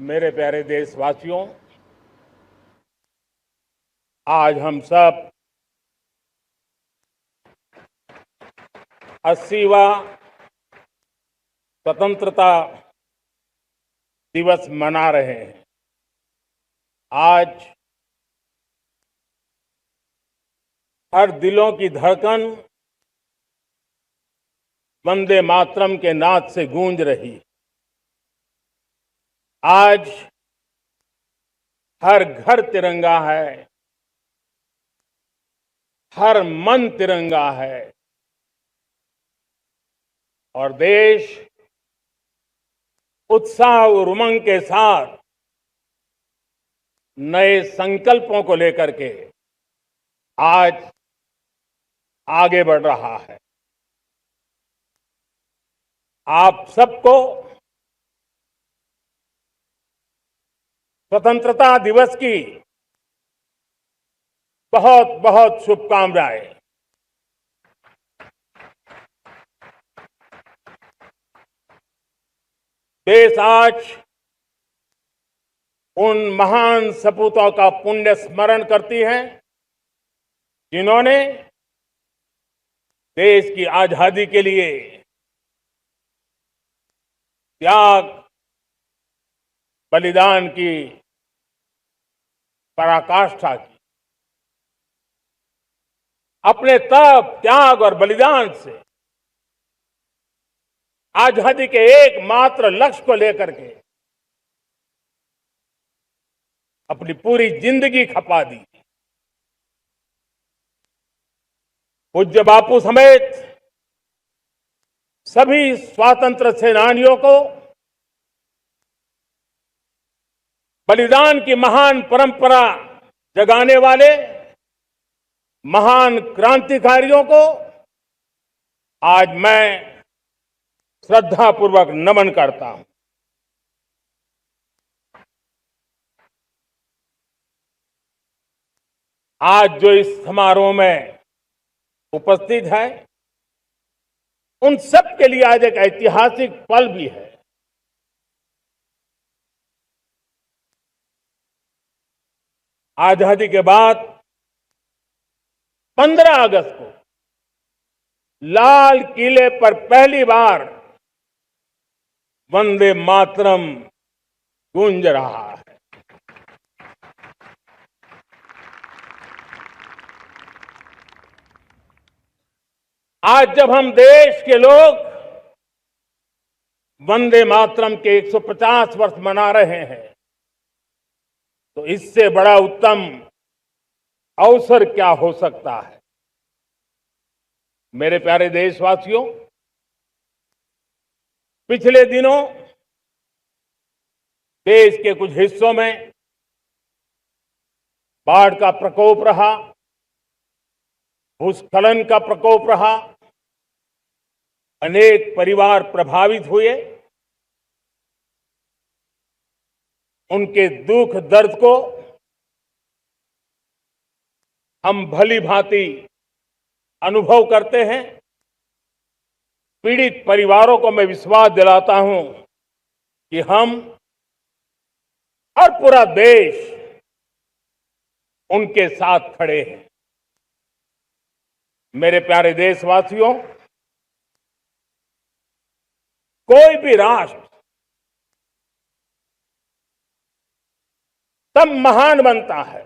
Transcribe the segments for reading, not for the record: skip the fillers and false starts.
मेरे प्यारे देशवासियों, आज हम सब 80वां स्वतंत्रता दिवस मना रहे हैं। आज हर दिलों की धड़कन वंदे मातरम के नाद से गूंज रही। आज हर घर तिरंगा है, हर मन तिरंगा है और देश उत्साह और उमंग के साथ नए संकल्पों को लेकर के आज आगे बढ़ रहा है। आप सबको स्वतंत्रता दिवस की बहुत बहुत शुभकामनाएं। देश आज उन महान सपूतों का पुण्य स्मरण करती है जिन्होंने देश की आजादी के लिए त्याग बलिदान की पराकाष्ठा की। अपने तप, त्याग और बलिदान से आजादी के एकमात्र लक्ष्य को लेकर के अपनी पूरी जिंदगी खपा दी। पूज्य बापू समेत सभी स्वातंत्र सेनानियों को बलिदान की महान परंपरा जगाने वाले महान क्रांतिकारियों को आज मैं श्रद्धापूर्वक नमन करता हूं। आज जो इस समारोह में उपस्थित है उन सब के लिए आज एक ऐतिहासिक पल भी है। आजादी के बाद 15 अगस्त को लाल किले पर पहली बार वंदे मातरम गूंज रहा है। आज जब हम देश के लोग वंदे मातरम के 150 वर्ष मना रहे हैं तो इससे बड़ा उत्तम अवसर क्या हो सकता है। मेरे प्यारे देशवासियों, पिछले दिनों देश के कुछ हिस्सों में बाढ़ का प्रकोप रहा, भूस्खलन का प्रकोप रहा, अनेक परिवार प्रभावित हुए। उनके दुख दर्द को हम भली भांति अनुभव करते हैं। पीड़ित परिवारों को मैं विश्वास दिलाता हूं कि हम और पूरा देश उनके साथ खड़े हैं। मेरे प्यारे देशवासियों, कोई भी राष्ट्र तब महान बनता है,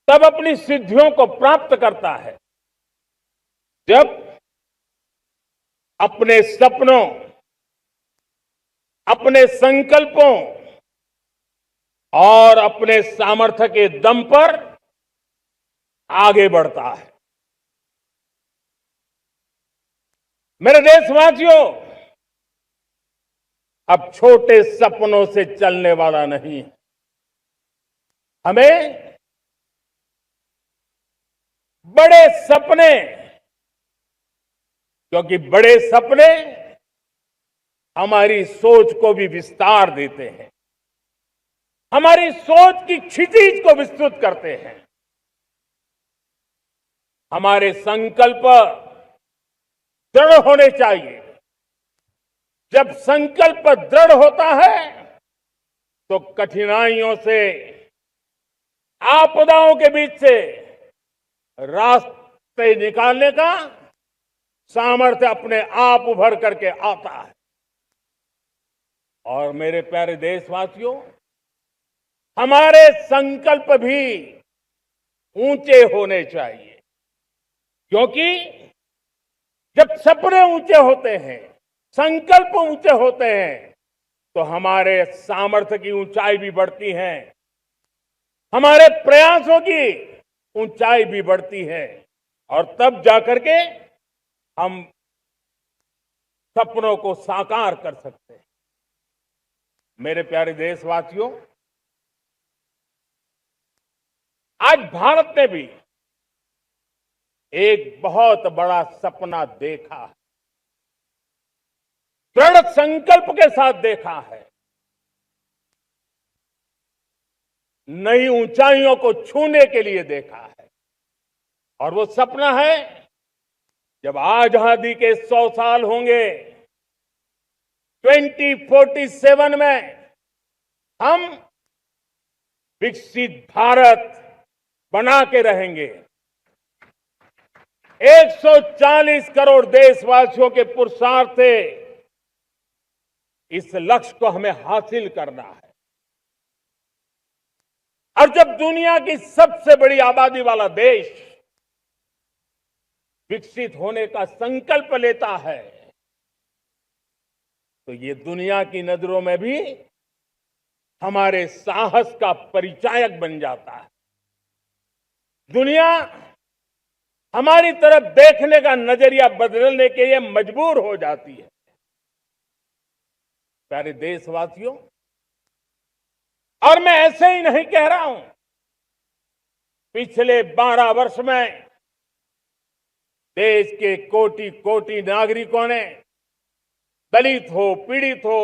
तब अपनी सिद्धियों को प्राप्त करता है जब अपने सपनों, अपने संकल्पों और अपने सामर्थ्य के दम पर आगे बढ़ता है। मेरे देशवासियों, अब छोटे सपनों से चलने वाला नहीं है। हमें बड़े सपने, क्योंकि बड़े सपने हमारी सोच को भी विस्तार देते हैं, हमारी सोच की क्षितिज को विस्तृत करते हैं। हमारे संकल्प दृढ़ होने चाहिए, जब संकल्प दृढ़ होता है तो कठिनाइयों से, आपदाओं के बीच से रास्ते निकालने का सामर्थ्य अपने आप उभर करके आता है। और मेरे प्यारे देशवासियों, हमारे संकल्प भी ऊंचे होने चाहिए, क्योंकि जब सपने ऊंचे होते हैं, संकल्प ऊंचे होते हैं, तो हमारे सामर्थ्य की ऊंचाई भी बढ़ती है, हमारे प्रयासों की ऊंचाई भी बढ़ती है, और तब जाकर के हम सपनों को साकार कर सकते हैं। मेरे प्यारे देशवासियों, आज भारत ने भी एक बहुत बड़ा सपना देखा है, दृढ़ संकल्प के साथ देखा है, नई ऊंचाइयों को छूने के लिए देखा है। और वो सपना है, जब आजादी के 100 साल होंगे, 2047 में हम विकसित भारत बना के रहेंगे। 140 करोड़ देशवासियों के पुरुषार्थ से इस लक्ष्य को हमें हासिल करना है। और जब दुनिया की सबसे बड़ी आबादी वाला देश विकसित होने का संकल्प लेता है, तो ये दुनिया की नजरों में भी हमारे साहस का परिचायक बन जाता है। दुनिया हमारी तरफ देखने का नजरिया बदलने के लिए मजबूर हो जाती है। प्यारे देशवासियों, और मैं ऐसे ही नहीं कह रहा हूं, पिछले 12 वर्ष में देश के कोटि कोटि नागरिकों ने, दलित हो, पीड़ित हो,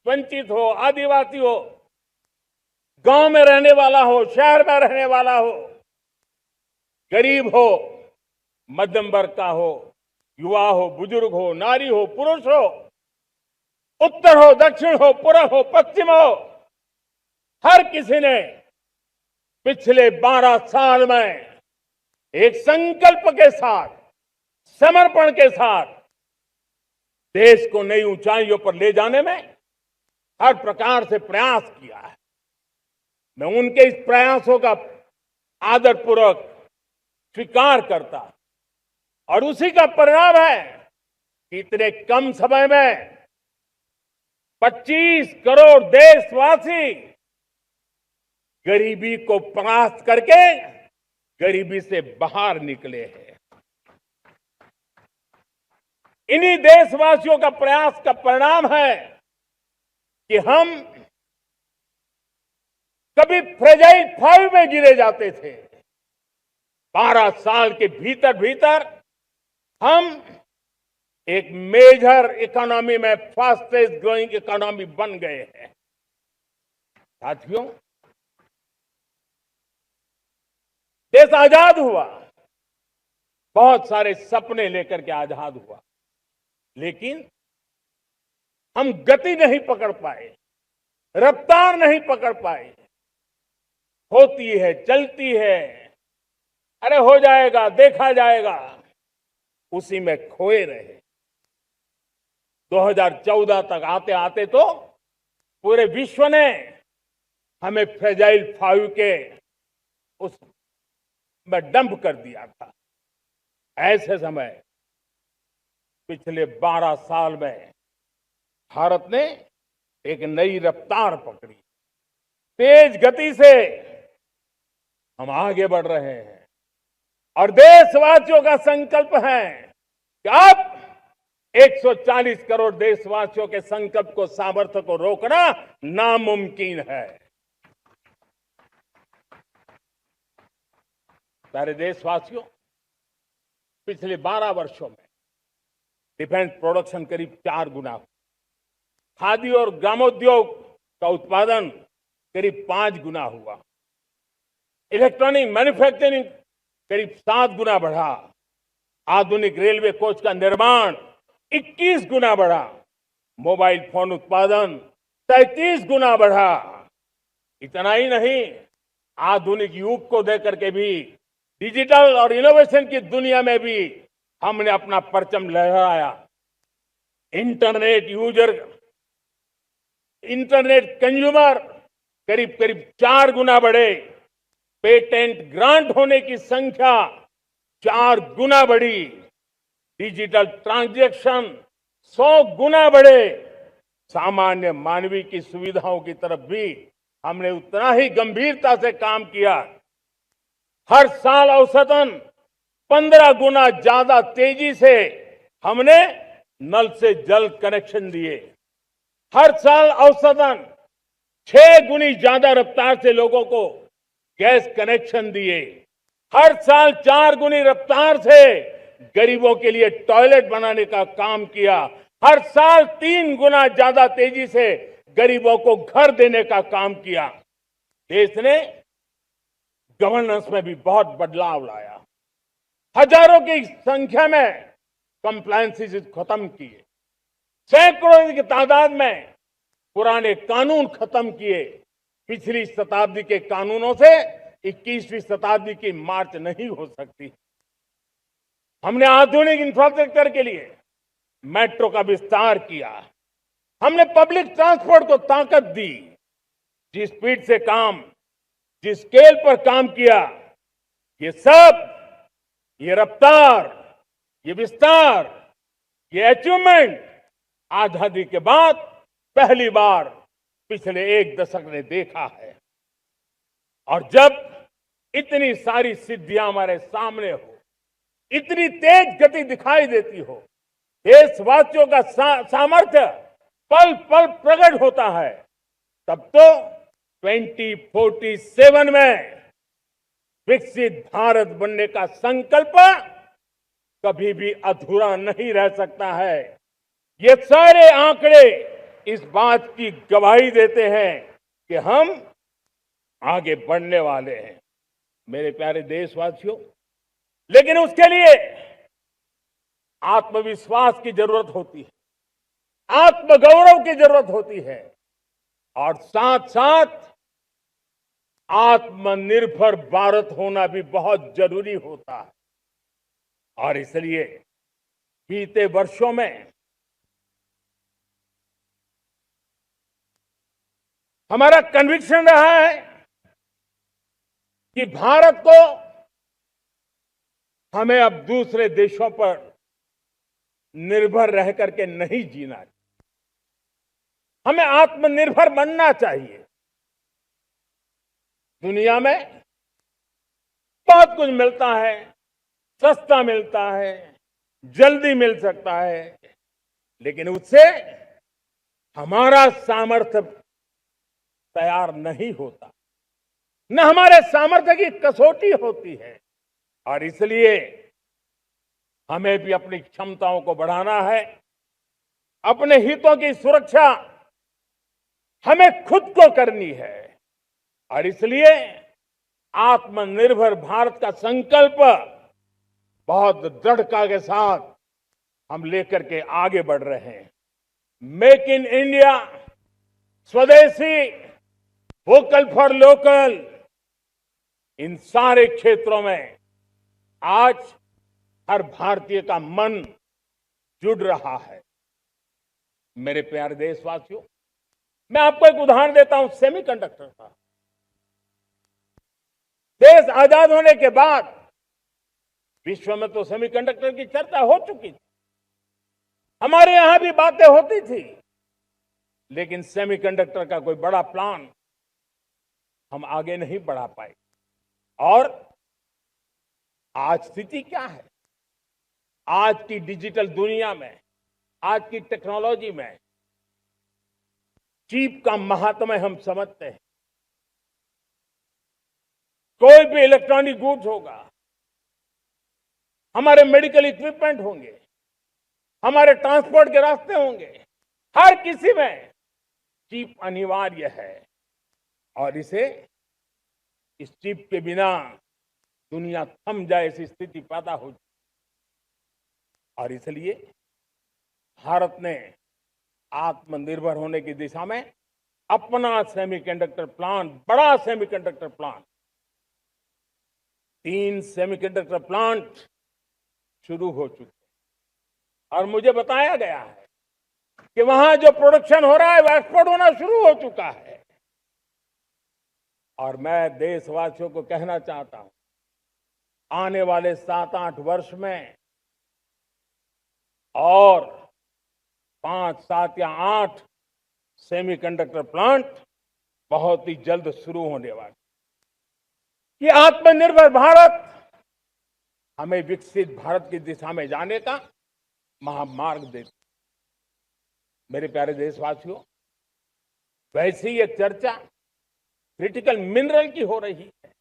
वंचित हो, आदिवासी हो, गांव में रहने वाला हो, शहर में रहने वाला हो, गरीब हो, मध्यम वर्ग का हो, युवा हो, बुजुर्ग हो, नारी हो, पुरुष हो, उत्तर हो, दक्षिण हो, पूर्व हो, पश्चिम हो, हर किसी ने पिछले 12 साल में एक संकल्प के साथ, समर्पण के साथ देश को नई ऊंचाइयों पर ले जाने में हर प्रकार से प्रयास किया है। मैं उनके इस प्रयासों का आदरपूर्वक स्वीकार करता, और उसी का परिणाम है कि इतने कम समय में 25 करोड़ देशवासी गरीबी को परास्त करके गरीबी से बाहर निकले हैं। इन्हीं देशवासियों का प्रयास का परिणाम है कि हम कभी फ्रेजाइल 5 में गिरे जाते थे। 12 साल के भीतर भीतर हम एक मेजर इकोनॉमी में फास्टेस्ट ग्रोइंग इकोनॉमी बन गए हैं। साथियों, देश आजाद हुआ, बहुत सारे सपने लेकर के आजाद हुआ, लेकिन हम गति नहीं पकड़ पाए, रफ्तार नहीं पकड़ पाए। होती है, चलती है, अरे हो जाएगा, देखा जाएगा, उसी में खोए रहे। 2014 तक आते आते तो पूरे विश्व ने हमें फ्रेजाइल 5 के उस में डंप कर दिया था। ऐसे समय पिछले 12 साल में भारत ने एक नई रफ्तार पकड़ी, तेज गति से हम आगे बढ़ रहे हैं। और देशवासियों का संकल्प है कि अब 140 करोड़ देशवासियों के संकल्प को, सामर्थ्य को रोकना नामुमकिन है। प्यारे देशवासियों, पिछले 12 वर्षों में डिफेंस प्रोडक्शन करीब 4 गुना हुआ, खादी और ग्रामोद्योग का उत्पादन करीब 5 गुना हुआ, इलेक्ट्रॉनिक मैन्युफैक्चरिंग करीब 7 गुना बढ़ा, आधुनिक रेलवे कोच का निर्माण 21 गुना बढ़ा, मोबाइल फोन उत्पादन 33 गुना बढ़ा। इतना ही नहीं, आधुनिक युग को देकर के भी डिजिटल और इनोवेशन की दुनिया में भी हमने अपना परचम लहराया। इंटरनेट यूजर, इंटरनेट कंज्यूमर करीब करीब 4 गुना बढ़े। पेटेंट ग्रांट होने की संख्या 4 गुना बढ़ी। डिजिटल ट्रांजैक्शन 100 गुना बढ़े। सामान्य मानवीय की सुविधाओं की तरफ भी हमने उतना ही गंभीरता से काम किया। हर साल औसतन 15 गुना ज्यादा तेजी से हमने नल से जल कनेक्शन दिए। हर साल औसतन 6 गुनी ज्यादा रफ्तार से लोगों को गैस कनेक्शन दिए। हर साल 4 गुनी रफ्तार से गरीबों के लिए टॉयलेट बनाने का काम किया। हर साल 3 गुना ज्यादा तेजी से गरीबों को घर देने का काम किया। देश ने गवर्नेंस में भी बहुत बदलाव लाया। हजारों की संख्या में कंप्लायंसेस खत्म किए। सैकड़ों की तादाद में पुराने कानून खत्म किए। पिछली शताब्दी के कानूनों से 21वीं शताब्दी की मार्च नहीं हो सकती। हमने आधुनिक इंफ्रास्ट्रक्चर के लिए मेट्रो का विस्तार किया। हमने पब्लिक ट्रांसपोर्ट को ताकत दी। जिस स्पीड से काम, जिस स्केल पर काम किया, ये सब, ये रफ्तार, ये विस्तार, ये अचीवमेंट आजादी के बाद पहली बार पिछले 1 दशक ने देखा है। और जब इतनी सारी सिद्धियां हमारे सामने हो, इतनी तेज गति दिखाई देती हो, देशवासियों का सामर्थ्य पल पल प्रकट होता है, तब तो 2047 में विकसित भारत बनने का संकल्प कभी भी अधूरा नहीं रह सकता है। ये सारे आंकड़े इस बात की गवाही देते हैं कि हम आगे बढ़ने वाले हैं, मेरे प्यारे देशवासियों। लेकिन उसके लिए आत्मविश्वास की जरूरत होती है, आत्मगौरव की जरूरत होती है, और साथ साथ आत्मनिर्भर भारत होना भी बहुत जरूरी होता है। और इसलिए बीते वर्षों में हमारा कन्विक्शन रहा है कि भारत को हमें अब दूसरे देशों पर निर्भर रह करके नहीं जीना चाहिए। हमें आत्मनिर्भर बनना चाहिए। दुनिया में बहुत कुछ मिलता है, सस्ता मिलता है, जल्दी मिल सकता है, लेकिन उससे हमारा सामर्थ्य तैयार नहीं होता, न हमारे सामर्थ्य की कसौटी होती है। और इसलिए हमें भी अपनी क्षमताओं को बढ़ाना है। अपने हितों की सुरक्षा हमें खुद को करनी है। और इसलिए आत्मनिर्भर भारत का संकल्प बहुत दृढ़ता के साथ हम लेकर के आगे बढ़ रहे हैं। मेक इन इंडिया, स्वदेशी, वोकल फॉर लोकल, इन सारे क्षेत्रों में आज हर भारतीय का मन जुड़ रहा है। मेरे प्यारे देशवासियों, मैं आपको एक उदाहरण देता हूं सेमीकंडक्टर का। देश आजाद होने के बाद विश्व में तो सेमीकंडक्टर की चर्चा हो चुकी थी, हमारे यहां भी बातें होती थी, लेकिन सेमीकंडक्टर का कोई बड़ा प्लान हम आगे नहीं बढ़ा पाए। और आज स्थिति क्या है? आज की डिजिटल दुनिया में, आज की टेक्नोलॉजी में चिप का महात्म्य हम समझते हैं। कोई भी इलेक्ट्रॉनिक गुड्स होगा, हमारे मेडिकल इक्विपमेंट होंगे, हमारे ट्रांसपोर्ट के रास्ते होंगे, हर किसी में चिप अनिवार्य है। और इस चिप के बिना दुनिया थम जाए ऐसी स्थिति पैदा हो। और इसलिए भारत ने आत्मनिर्भर होने की दिशा में अपना सेमीकंडक्टर प्लांट, बड़ा सेमीकंडक्टर प्लांट, 3 सेमीकंडक्टर प्लांट शुरू हो चुके हैं और मुझे बताया गया है कि वहां जो प्रोडक्शन हो रहा है वो एक्सपोर्ट होना शुरू हो चुका है। और मैं देशवासियों को कहना चाहता हूं, आने वाले 7-8 वर्ष में और 5, 7 या 8 सेमीकंडक्टर प्लांट बहुत ही जल्द शुरू होने वाले। ये आत्मनिर्भर भारत हमें विकसित भारत की दिशा में जाने का महामार्ग देती। मेरे प्यारे देशवासियों, वैसे ही एक चर्चा क्रिटिकल मिनरल की हो रही है।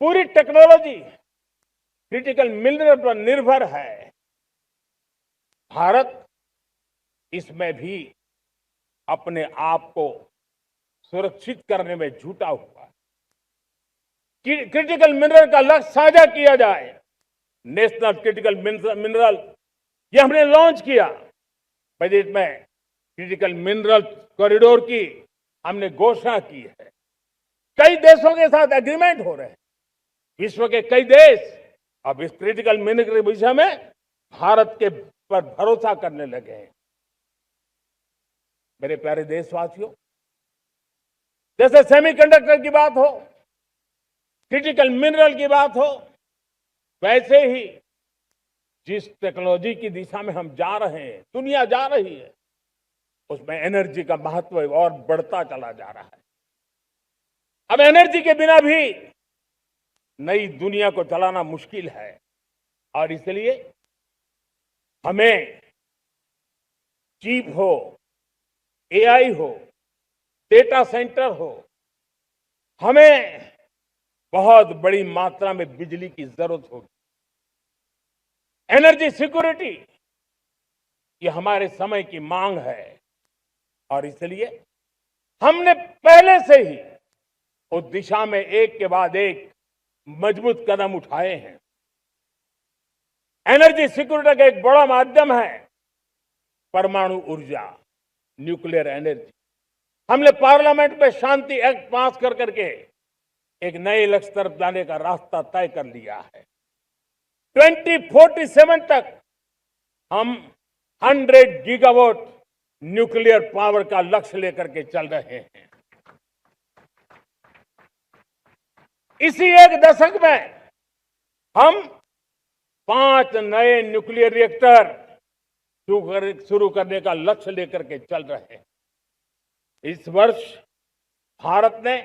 पूरी टेक्नोलॉजी क्रिटिकल मिनरल पर निर्भर है। भारत इसमें भी अपने आप को सुरक्षित करने में जुटा हुआ है। क्रिटिकल मिनरल का लक्ष्य साझा किया जाए। नेशनल क्रिटिकल मिनरल ये हमने लॉन्च किया। बजट में क्रिटिकल मिनरल कॉरिडोर की हमने घोषणा की है। कई देशों के साथ एग्रीमेंट हो रहे हैं। विश्व के कई देश अब इस क्रिटिकल मिनरल के विषय में भारत के पर भरोसा करने लगे हैं। मेरे प्यारे देशवासियों, जैसे सेमीकंडक्टर की बात हो, क्रिटिकल मिनरल की बात हो, वैसे ही जिस टेक्नोलॉजी की दिशा में हम जा रहे हैं, दुनिया जा रही है, उसमें एनर्जी का महत्व और बढ़ता चला जा रहा है। अब एनर्जी के बिना भी नई दुनिया को चलाना मुश्किल है और इसलिए हमें चिप हो, एआई हो, डेटा सेंटर हो, हमें बहुत बड़ी मात्रा में बिजली की जरूरत होगी। एनर्जी सिक्योरिटी ये हमारे समय की मांग है और इसलिए हमने पहले से ही उस दिशा में एक के बाद एक मजबूत कदम उठाए हैं। एनर्जी सिक्योरिटी का एक बड़ा माध्यम है परमाणु ऊर्जा, न्यूक्लियर एनर्जी। हमने पार्लियामेंट में शांति एक्ट पास कर करके एक नए लक्ष्य तरफ जाने का रास्ता तय कर लिया है। 2047 तक हम 100 गीगावाट न्यूक्लियर पावर का लक्ष्य लेकर के चल रहे हैं। इसी एक दशक में हम 5 नए न्यूक्लियर रिएक्टर शुरू करने का लक्ष्य लेकर के चल रहे हैं। इस वर्ष भारत ने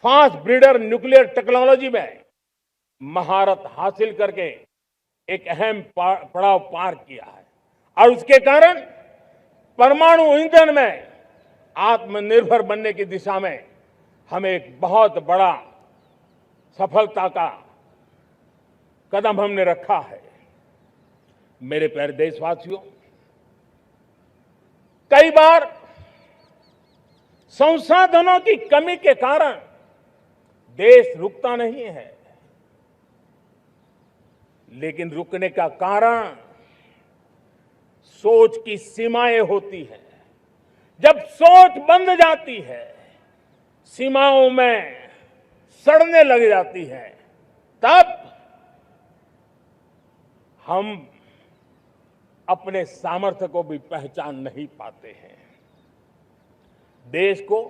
फास्ट ब्रीडर न्यूक्लियर टेक्नोलॉजी में महारत हासिल करके एक अहम पड़ाव पार किया है और उसके कारण परमाणु ईंधन में आत्मनिर्भर बनने की दिशा में हमें एक बहुत बड़ा सफलता का कदम हमने रखा है। मेरे प्यारे देशवासियों, कई बार संसाधनों की कमी के कारण देश रुकता नहीं है, लेकिन रुकने का कारण सोच की सीमाएं होती हैं। जब सोच बंध जाती है, सीमाओं में सड़ने लग जाती है, तब हम अपने सामर्थ्य को भी पहचान नहीं पाते हैं। देश को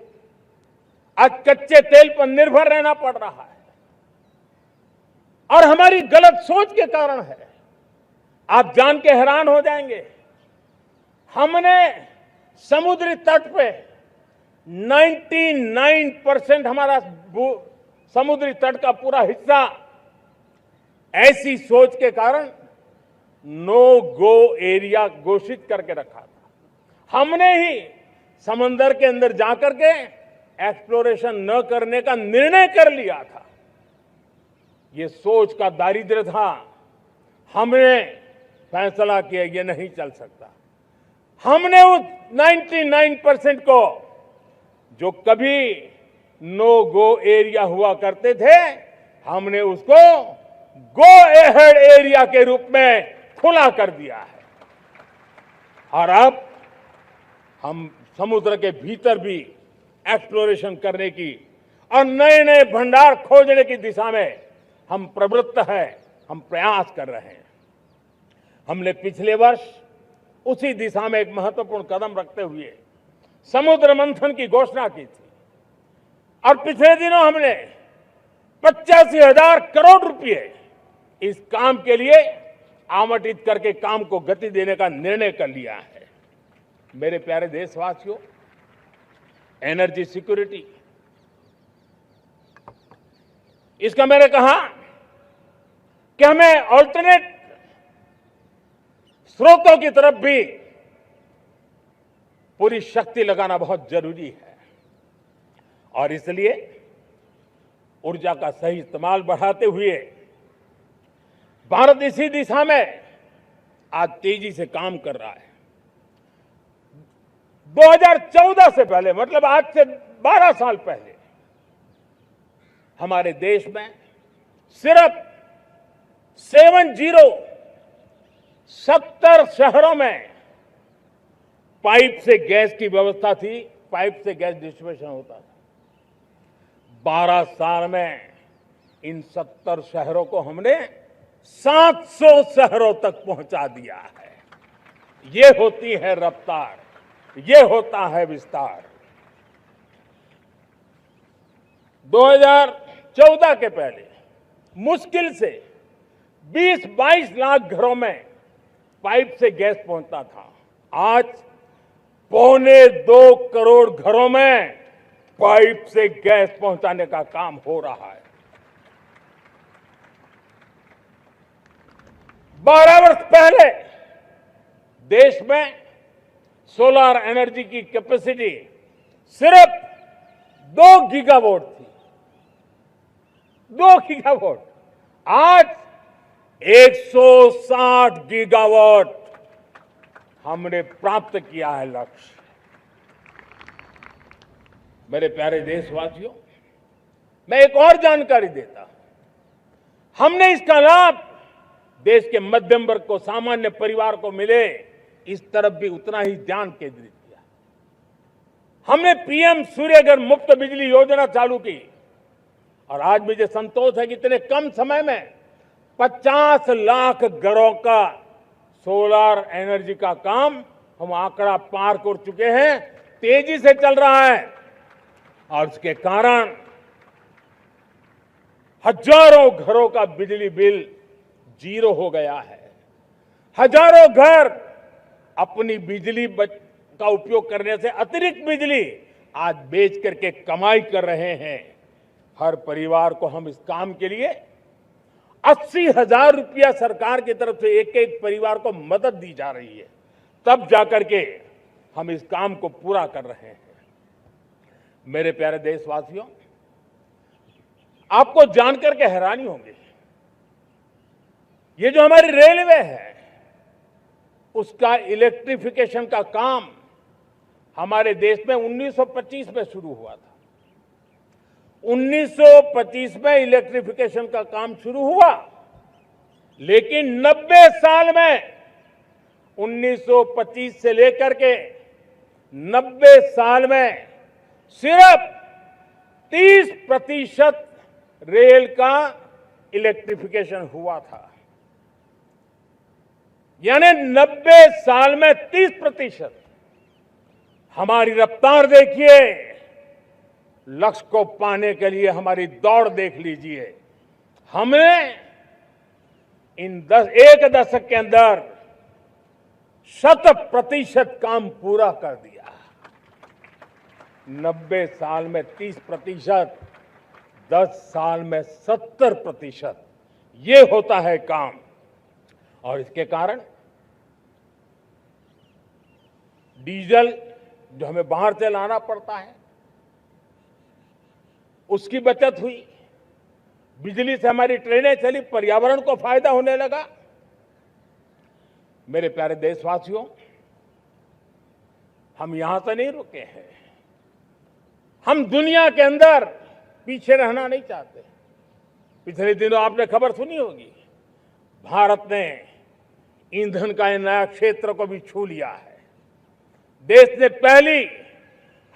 आज कच्चे तेल पर निर्भर रहना पड़ रहा है और हमारी गलत सोच के कारण है। आप जान के हैरान हो जाएंगे, हमने समुद्री तट पे 99% हमारा समुद्री तट का पूरा हिस्सा ऐसी सोच के कारण नो गो एरिया घोषित करके रखा था। हमने ही समंदर के अंदर जाकर के एक्सप्लोरेशन न करने का निर्णय कर लिया था। ये सोच का दारिद्र्य था। हमने फैसला किया ये नहीं चल सकता। हमने उस 99% को जो कभी नो गो एरिया हुआ करते थे, हमने उसको गो एहेड एरिया के रूप में खुला कर दिया है। और अब हम समुद्र के भीतर भी एक्सप्लोरेशन करने की और नए नए भंडार खोजने की दिशा में हम प्रवृत्त हैं, हम प्रयास कर रहे हैं। हमने पिछले वर्ष उसी दिशा में एक महत्वपूर्ण कदम रखते हुए समुद्र मंथन की घोषणा की थी और पिछले दिनों हमने 85,000 करोड़ रुपए इस काम के लिए आवंटित करके काम को गति देने का निर्णय कर लिया है। मेरे प्यारे देशवासियों, एनर्जी सिक्योरिटी, इसका मैंने कहा कि हमें ऑल्टरनेट स्रोतों की तरफ भी पूरी शक्ति लगाना बहुत जरूरी है और इसलिए ऊर्जा का सही इस्तेमाल बढ़ाते हुए भारत इसी दिशा में आज तेजी से काम कर रहा है। 2014 से पहले, मतलब आज से 12 साल पहले, हमारे देश में सिर्फ 70 शहरों में पाइप से गैस की व्यवस्था थी, पाइप से गैस डिस्ट्रीब्यूशन होता था। 12 साल में इन 70 शहरों को हमने 700 शहरों तक पहुंचा दिया है। ये होती है रफ्तार, ये होता है विस्तार। 2014 के पहले मुश्किल से 20-22 लाख घरों में पाइप से गैस पहुंचता था। आज 1.25 करोड़ घरों में पाइप से गैस पहुंचाने का काम हो रहा है। 12 वर्ष पहले देश में सोलर एनर्जी की कैपेसिटी सिर्फ 2 गीगावाट थी। 2 गीगावाट, आज 160 गीगावाट हमने प्राप्त किया है लक्ष्य। मेरे प्यारे देशवासियों, मैं एक और जानकारी देता हूं। हमने इसका लाभ देश के मध्यम वर्ग को, सामान्य परिवार को मिले, इस तरफ भी उतना ही ध्यान केंद्रित किया। हमने पीएम सूर्यघर मुफ्त बिजली योजना चालू की और आज मुझे संतोष है कि इतने कम समय में 50 लाख घरों का सोलर एनर्जी का काम हम आंकड़ा पार कर चुके हैं। तेजी से चल रहा है और इसके कारण हजारों घरों का बिजली बिल 0 हो गया है। हजारों घर अपनी बिजली का उपयोग करने से अतिरिक्त बिजली आज बेच करके कमाई कर रहे हैं। हर परिवार को हम इस काम के लिए 80,000 रुपया सरकार की तरफ से एक एक परिवार को मदद दी जा रही है, तब जाकर के हम इस काम को पूरा कर रहे हैं। मेरे प्यारे देशवासियों, आपको जानकर के हैरानी होगी, ये जो हमारी रेलवे है उसका इलेक्ट्रिफिकेशन का काम हमारे देश में 1925 में शुरू हुआ था। 1925 में इलेक्ट्रिफिकेशन का काम शुरू हुआ, लेकिन 90 साल में 1925 से लेकर के 90 साल में सिर्फ 30% रेल का इलेक्ट्रिफिकेशन हुआ था। यानी 90 साल में 30%। हमारी रफ्तार देखिए, लक्ष्य को पाने के लिए हमारी दौड़ देख लीजिए। हमने एक दशक के अंदर 100% काम पूरा कर दिया। 90 साल में 30%, 10 साल में 70%, ये होता है काम। और इसके कारण डीजल जो हमें बाहर से लाना पड़ता है उसकी बचत हुई, बिजली से हमारी ट्रेनें चली, पर्यावरण को फायदा होने लगा। मेरे प्यारे देशवासियों, हम यहां से नहीं रुके हैं, हम दुनिया के अंदर पीछे रहना नहीं चाहते। पिछले दिनों आपने खबर सुनी होगी, भारत ने ईंधन का नया क्षेत्र को भी छू लिया है। देश ने पहली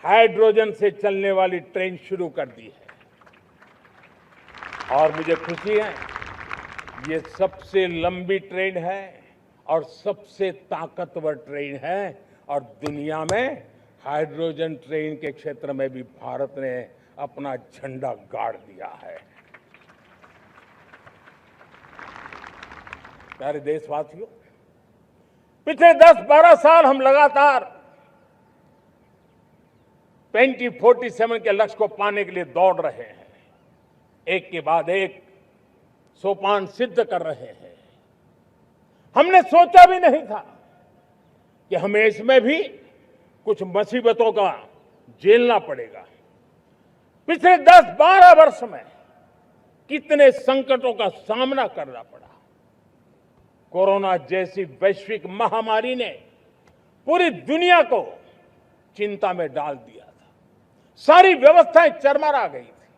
हाइड्रोजन से चलने वाली ट्रेन शुरू कर दी है और मुझे खुशी है, ये सबसे लंबी ट्रेन है और सबसे ताकतवर ट्रेन है और दुनिया में हाइड्रोजन ट्रेन के क्षेत्र में भी भारत ने अपना झंडा गाड़ दिया है। प्यारे देशवासियों, पिछले 10-12 साल हम लगातार 2047 के लक्ष्य को पाने के लिए दौड़ रहे हैं, एक के बाद एक सोपान सिद्ध कर रहे हैं। हमने सोचा भी नहीं था कि हमें इसमें भी कुछ मुसीबतों का झेलना पड़ेगा। पिछले 10-12 वर्ष में कितने संकटों का सामना करना पड़ा। कोरोना जैसी वैश्विक महामारी ने पूरी दुनिया को चिंता में डाल दिया था, सारी व्यवस्थाएं चरमरा गई थी।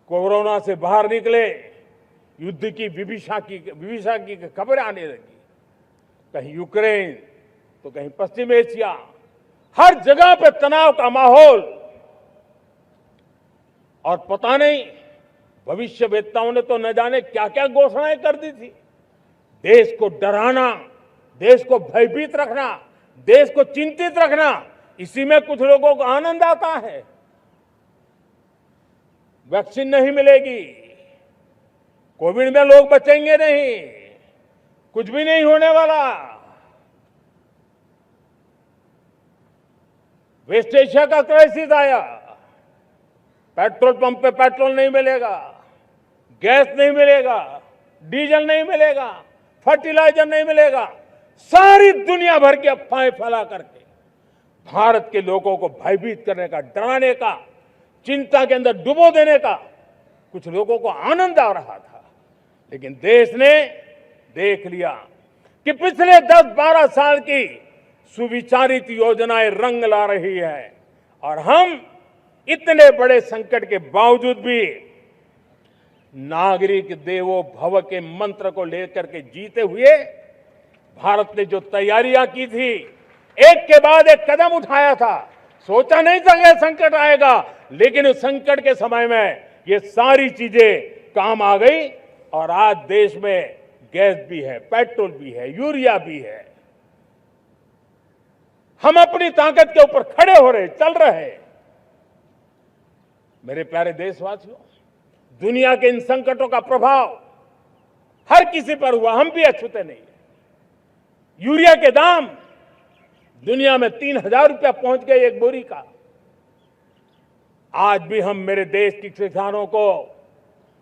कोरोना से बाहर निकले, युद्ध की विभीषा की खबरें आने लगी, कहीं यूक्रेन तो कहीं पश्चिम एशिया, हर जगह पे तनाव का माहौल। और पता नहीं भविष्यवेत्ताओं ने तो न जाने क्या क्या घोषणाएं कर दी थी। देश को डराना, देश को भयभीत रखना, देश को चिंतित रखना, इसी में कुछ लोगों को आनंद आता है। वैक्सीन नहीं मिलेगी, कोविड में लोग बचेंगे नहीं, कुछ भी नहीं होने वाला। वेस्ट एशिया का क्राइसिस आया, पेट्रोल पंप पे पेट्रोल नहीं मिलेगा, गैस नहीं मिलेगा, डीजल नहीं मिलेगा, फर्टिलाइजर नहीं मिलेगा। सारी दुनिया भर की अफवाहें फैला करके भारत के लोगों को भयभीत करने का, डराने का, चिंता के अंदर डुबो देने का कुछ लोगों को आनंद आ रहा था। लेकिन देश ने देख लिया कि पिछले 10-12 साल की सुविचारित योजनाएं रंग ला रही है और हम इतने बड़े संकट के बावजूद भी नागरिक देवो भव के मंत्र को लेकर के जीते हुए भारत ने जो तैयारियां की थी, एक के बाद एक कदम उठाया था। सोचा नहीं था कि संकट आएगा, लेकिन उस संकट के समय में ये सारी चीजें काम आ गई और आज देश में गैस भी है, पेट्रोल भी है, यूरिया भी है। हम अपनी ताकत के ऊपर खड़े हो रहे, चल रहे। मेरे प्यारे देशवासियों, दुनिया के इन संकटों का प्रभाव हर किसी पर हुआ, हम भी अछूते नहीं। यूरिया के दाम दुनिया में 3,000 रुपया पहुंच गए एक बोरी का। आज भी हम मेरे देश के किसानों को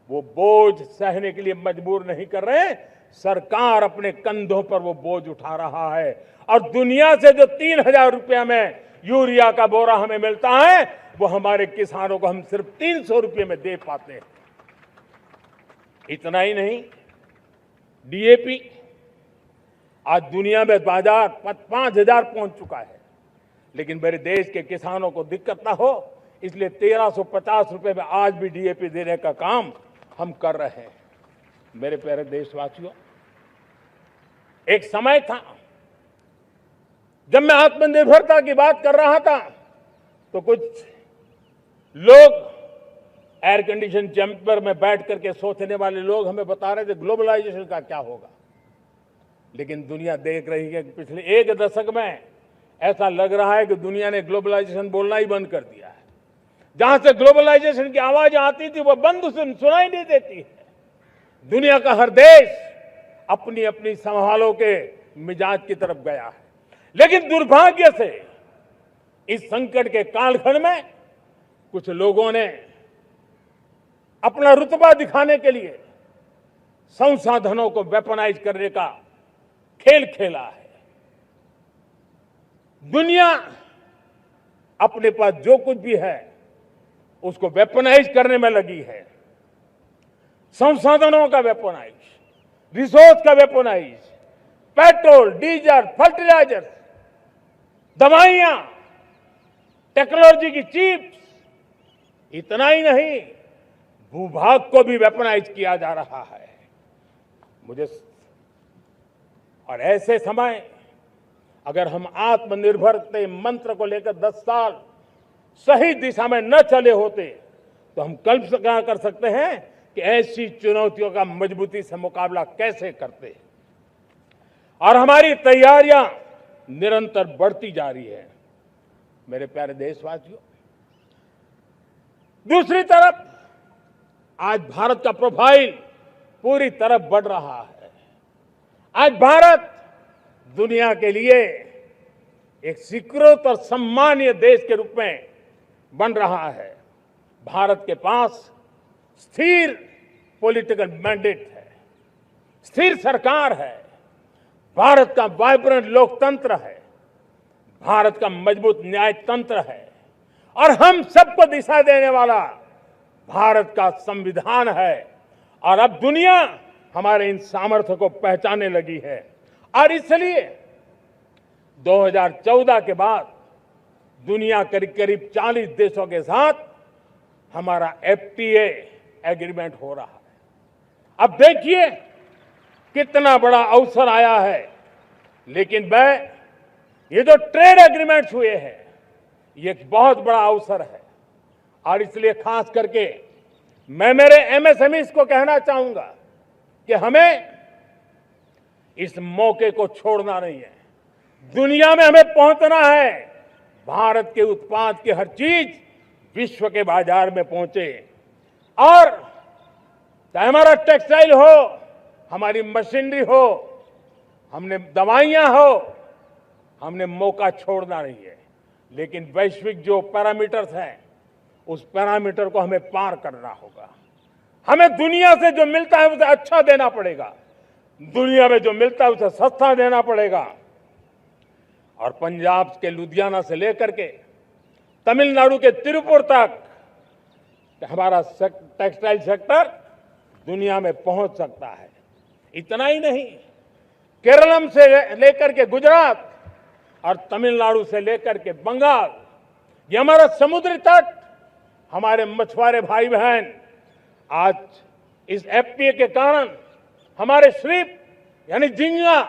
वो बोझ सहने के लिए मजबूर नहीं कर रहे हैं। सरकार अपने कंधों पर वो बोझ उठा रहा है और दुनिया से जो 3,000 रुपया में यूरिया का बोरा हमें मिलता है, वो हमारे किसानों को हम सिर्फ 300 रुपये में दे पाते हैं। इतना ही नहीं, डीएपी आज दुनिया में बाजार 5,000 पहुंच चुका है, लेकिन मेरे देश के किसानों को दिक्कत ना हो, इसलिए 1,350 रुपये में आज भी डीएपी देने का काम हम कर रहे हैं। मेरे प्यारे देशवासियों, एक समय था जब मैं आत्मनिर्भरता की बात कर रहा था तो कुछ लोग एयर कंडीशन चैम्बर में बैठ करके सोचने वाले लोग हमें बता रहे थे ग्लोबलाइजेशन का क्या होगा। लेकिन दुनिया देख रही है कि पिछले एक दशक में ऐसा लग रहा है कि दुनिया ने ग्लोबलाइजेशन बोलना ही बंद कर दिया है। जहां से ग्लोबलाइजेशन की आवाज आती थी वो बंद सुनाई नहीं देती है। दुनिया का हर देश अपनी अपनी संभालों के मिजाज की तरफ गया है। लेकिन दुर्भाग्य से इस संकट के कालखंड में कुछ लोगों ने अपना रुतबा दिखाने के लिए संसाधनों को वेपनाइज करने का खेल खेला है। दुनिया अपने पास जो कुछ भी है उसको वेपनाइज करने में लगी है। संसाधनों का वेपनाइज, रिसोर्स का वेपनाइज, पेट्रोल, डीजल, फर्टिलाइजर, दवाइयां, टेक्नोलॉजी की चिप्स, इतना ही नहीं, भूभाग को भी वेपनाइज किया जा रहा है। और ऐसे समय अगर हम आत्मनिर्भरता मंत्र को लेकर 10 साल सही दिशा में न चले होते तो हम कल्पना कर सकते हैं कि ऐसी चुनौतियों का मजबूती से मुकाबला कैसे करते। और हमारी तैयारियां निरंतर बढ़ती जा रही है मेरे प्यारे देशवासियों। दूसरी तरफ आज भारत का प्रोफाइल पूरी तरफ बढ़ रहा है। आज भारत दुनिया के लिए एक स्वीकृत और सम्मानीय देश के रूप में बन रहा है। भारत के पास स्थिर पॉलिटिकल मैंडेट है, स्थिर सरकार है, भारत का वाइब्रेंट लोकतंत्र है, भारत का मजबूत न्याय तंत्र है और हम सबको दिशा देने वाला भारत का संविधान है। और अब दुनिया हमारे इन सामर्थ्य को पहचानने लगी है और इसलिए 2014 के बाद दुनिया करीब करीब 40 देशों के साथ हमारा FTA एग्रीमेंट हो रहा है। अब देखिए कितना बड़ा अवसर आया है। लेकिन ये जो ट्रेड एग्रीमेंट्स हुए हैं ये एक बहुत बड़ा अवसर है और इसलिए खास करके मैं मेरे MSMEs को कहना चाहूंगा कि हमें इस मौके को छोड़ना नहीं है। दुनिया में हमें पहुंचना है। भारत के उत्पाद की हर चीज विश्व के बाजार में पहुंचे और चाहे हमारा टेक्सटाइल हो, हमारी मशीनरी हो, हमने दवाइयां हो, हमने मौका छोड़ना नहीं है। लेकिन वैश्विक जो पैरामीटर्स हैं उस पैरामीटर को हमें पार करना होगा। हमें दुनिया से जो मिलता है उसे अच्छा देना पड़ेगा, दुनिया में जो मिलता है उसे सस्ता देना पड़ेगा। और पंजाब के लुधियाना से लेकर के तमिलनाडु के तिरुपुर तक हमारा टेक्सटाइल सेक्टर दुनिया में पहुंच सकता है। इतना ही नहीं, केरलम से लेकर के गुजरात और तमिलनाडु से लेकर के बंगाल, ये हमारा समुद्री तट, हमारे मछुआरे भाई बहन आज इस FTA के कारण हमारे श्रिप यानी झींगा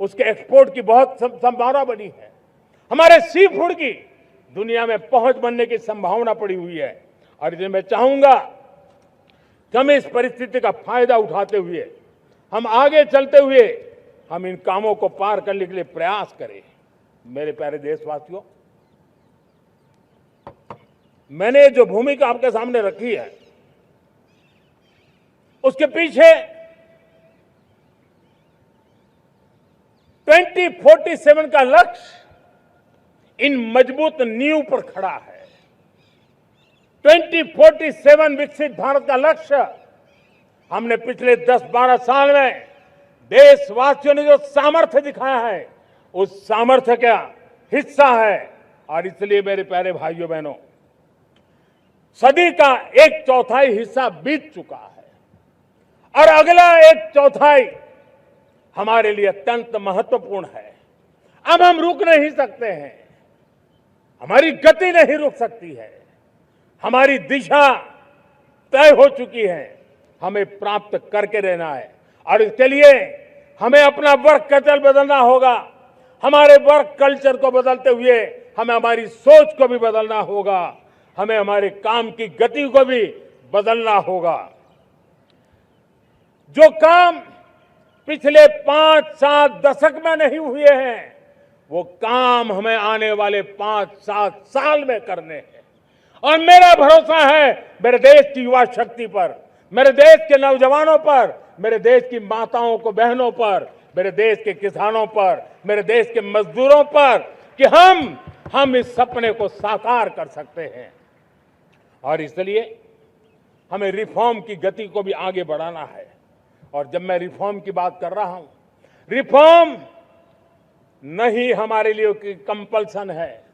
उसके एक्सपोर्ट की बहुत संभावना बनी है। हमारे सी फूड की दुनिया में पहुंच बनने की संभावना पड़ी हुई है। और इसलिए मैं चाहूंगा कि हम इस परिस्थिति का फायदा उठाते हुए, हम आगे चलते हुए हम इन कामों को पार करने के लिए प्रयास करें। मेरे प्यारे देशवासियों, मैंने जो भूमिका आपके सामने रखी है उसके पीछे 2047 का लक्ष्य इन मजबूत नींव पर खड़ा है। 2047 विकसित भारत का लक्ष्य हमने पिछले 10-12 साल में देशवासियों ने जो सामर्थ्य दिखाया है उस सामर्थ्य का हिस्सा है। और इसलिए मेरे प्यारे भाइयों बहनों, सदी का 1/4 हिस्सा बीत चुका है और अगला 1/4 हमारे लिए अत्यंत महत्वपूर्ण है। अब हम रुक नहीं सकते हैं, हमारी गति नहीं रुक सकती है, हमारी दिशा तय हो चुकी है, हमें प्राप्त करके रहना है। और इसके लिए हमें अपना वर्क कल्चर बदलना होगा। हमारे वर्क कल्चर को बदलते हुए हमें हमारी सोच को भी बदलना होगा, हमें हमारे काम की गति को भी बदलना होगा। जो काम पिछले 5-7 दशक में नहीं हुए हैं वो काम हमें आने वाले 5-7 साल में करने हैं। और मेरा भरोसा है मेरे देश की युवा शक्ति पर, मेरे देश के नौजवानों पर, मेरे देश की माताओं को बहनों पर, मेरे देश के किसानों पर, मेरे देश के मजदूरों पर कि हम इस सपने को साकार कर सकते हैं। और इसलिए हमें रिफॉर्म की गति को भी आगे बढ़ाना है। और जब मैं रिफॉर्म की बात कर रहा हूं, रिफॉर्म नहीं हमारे लिए कोई कंपल्सन है,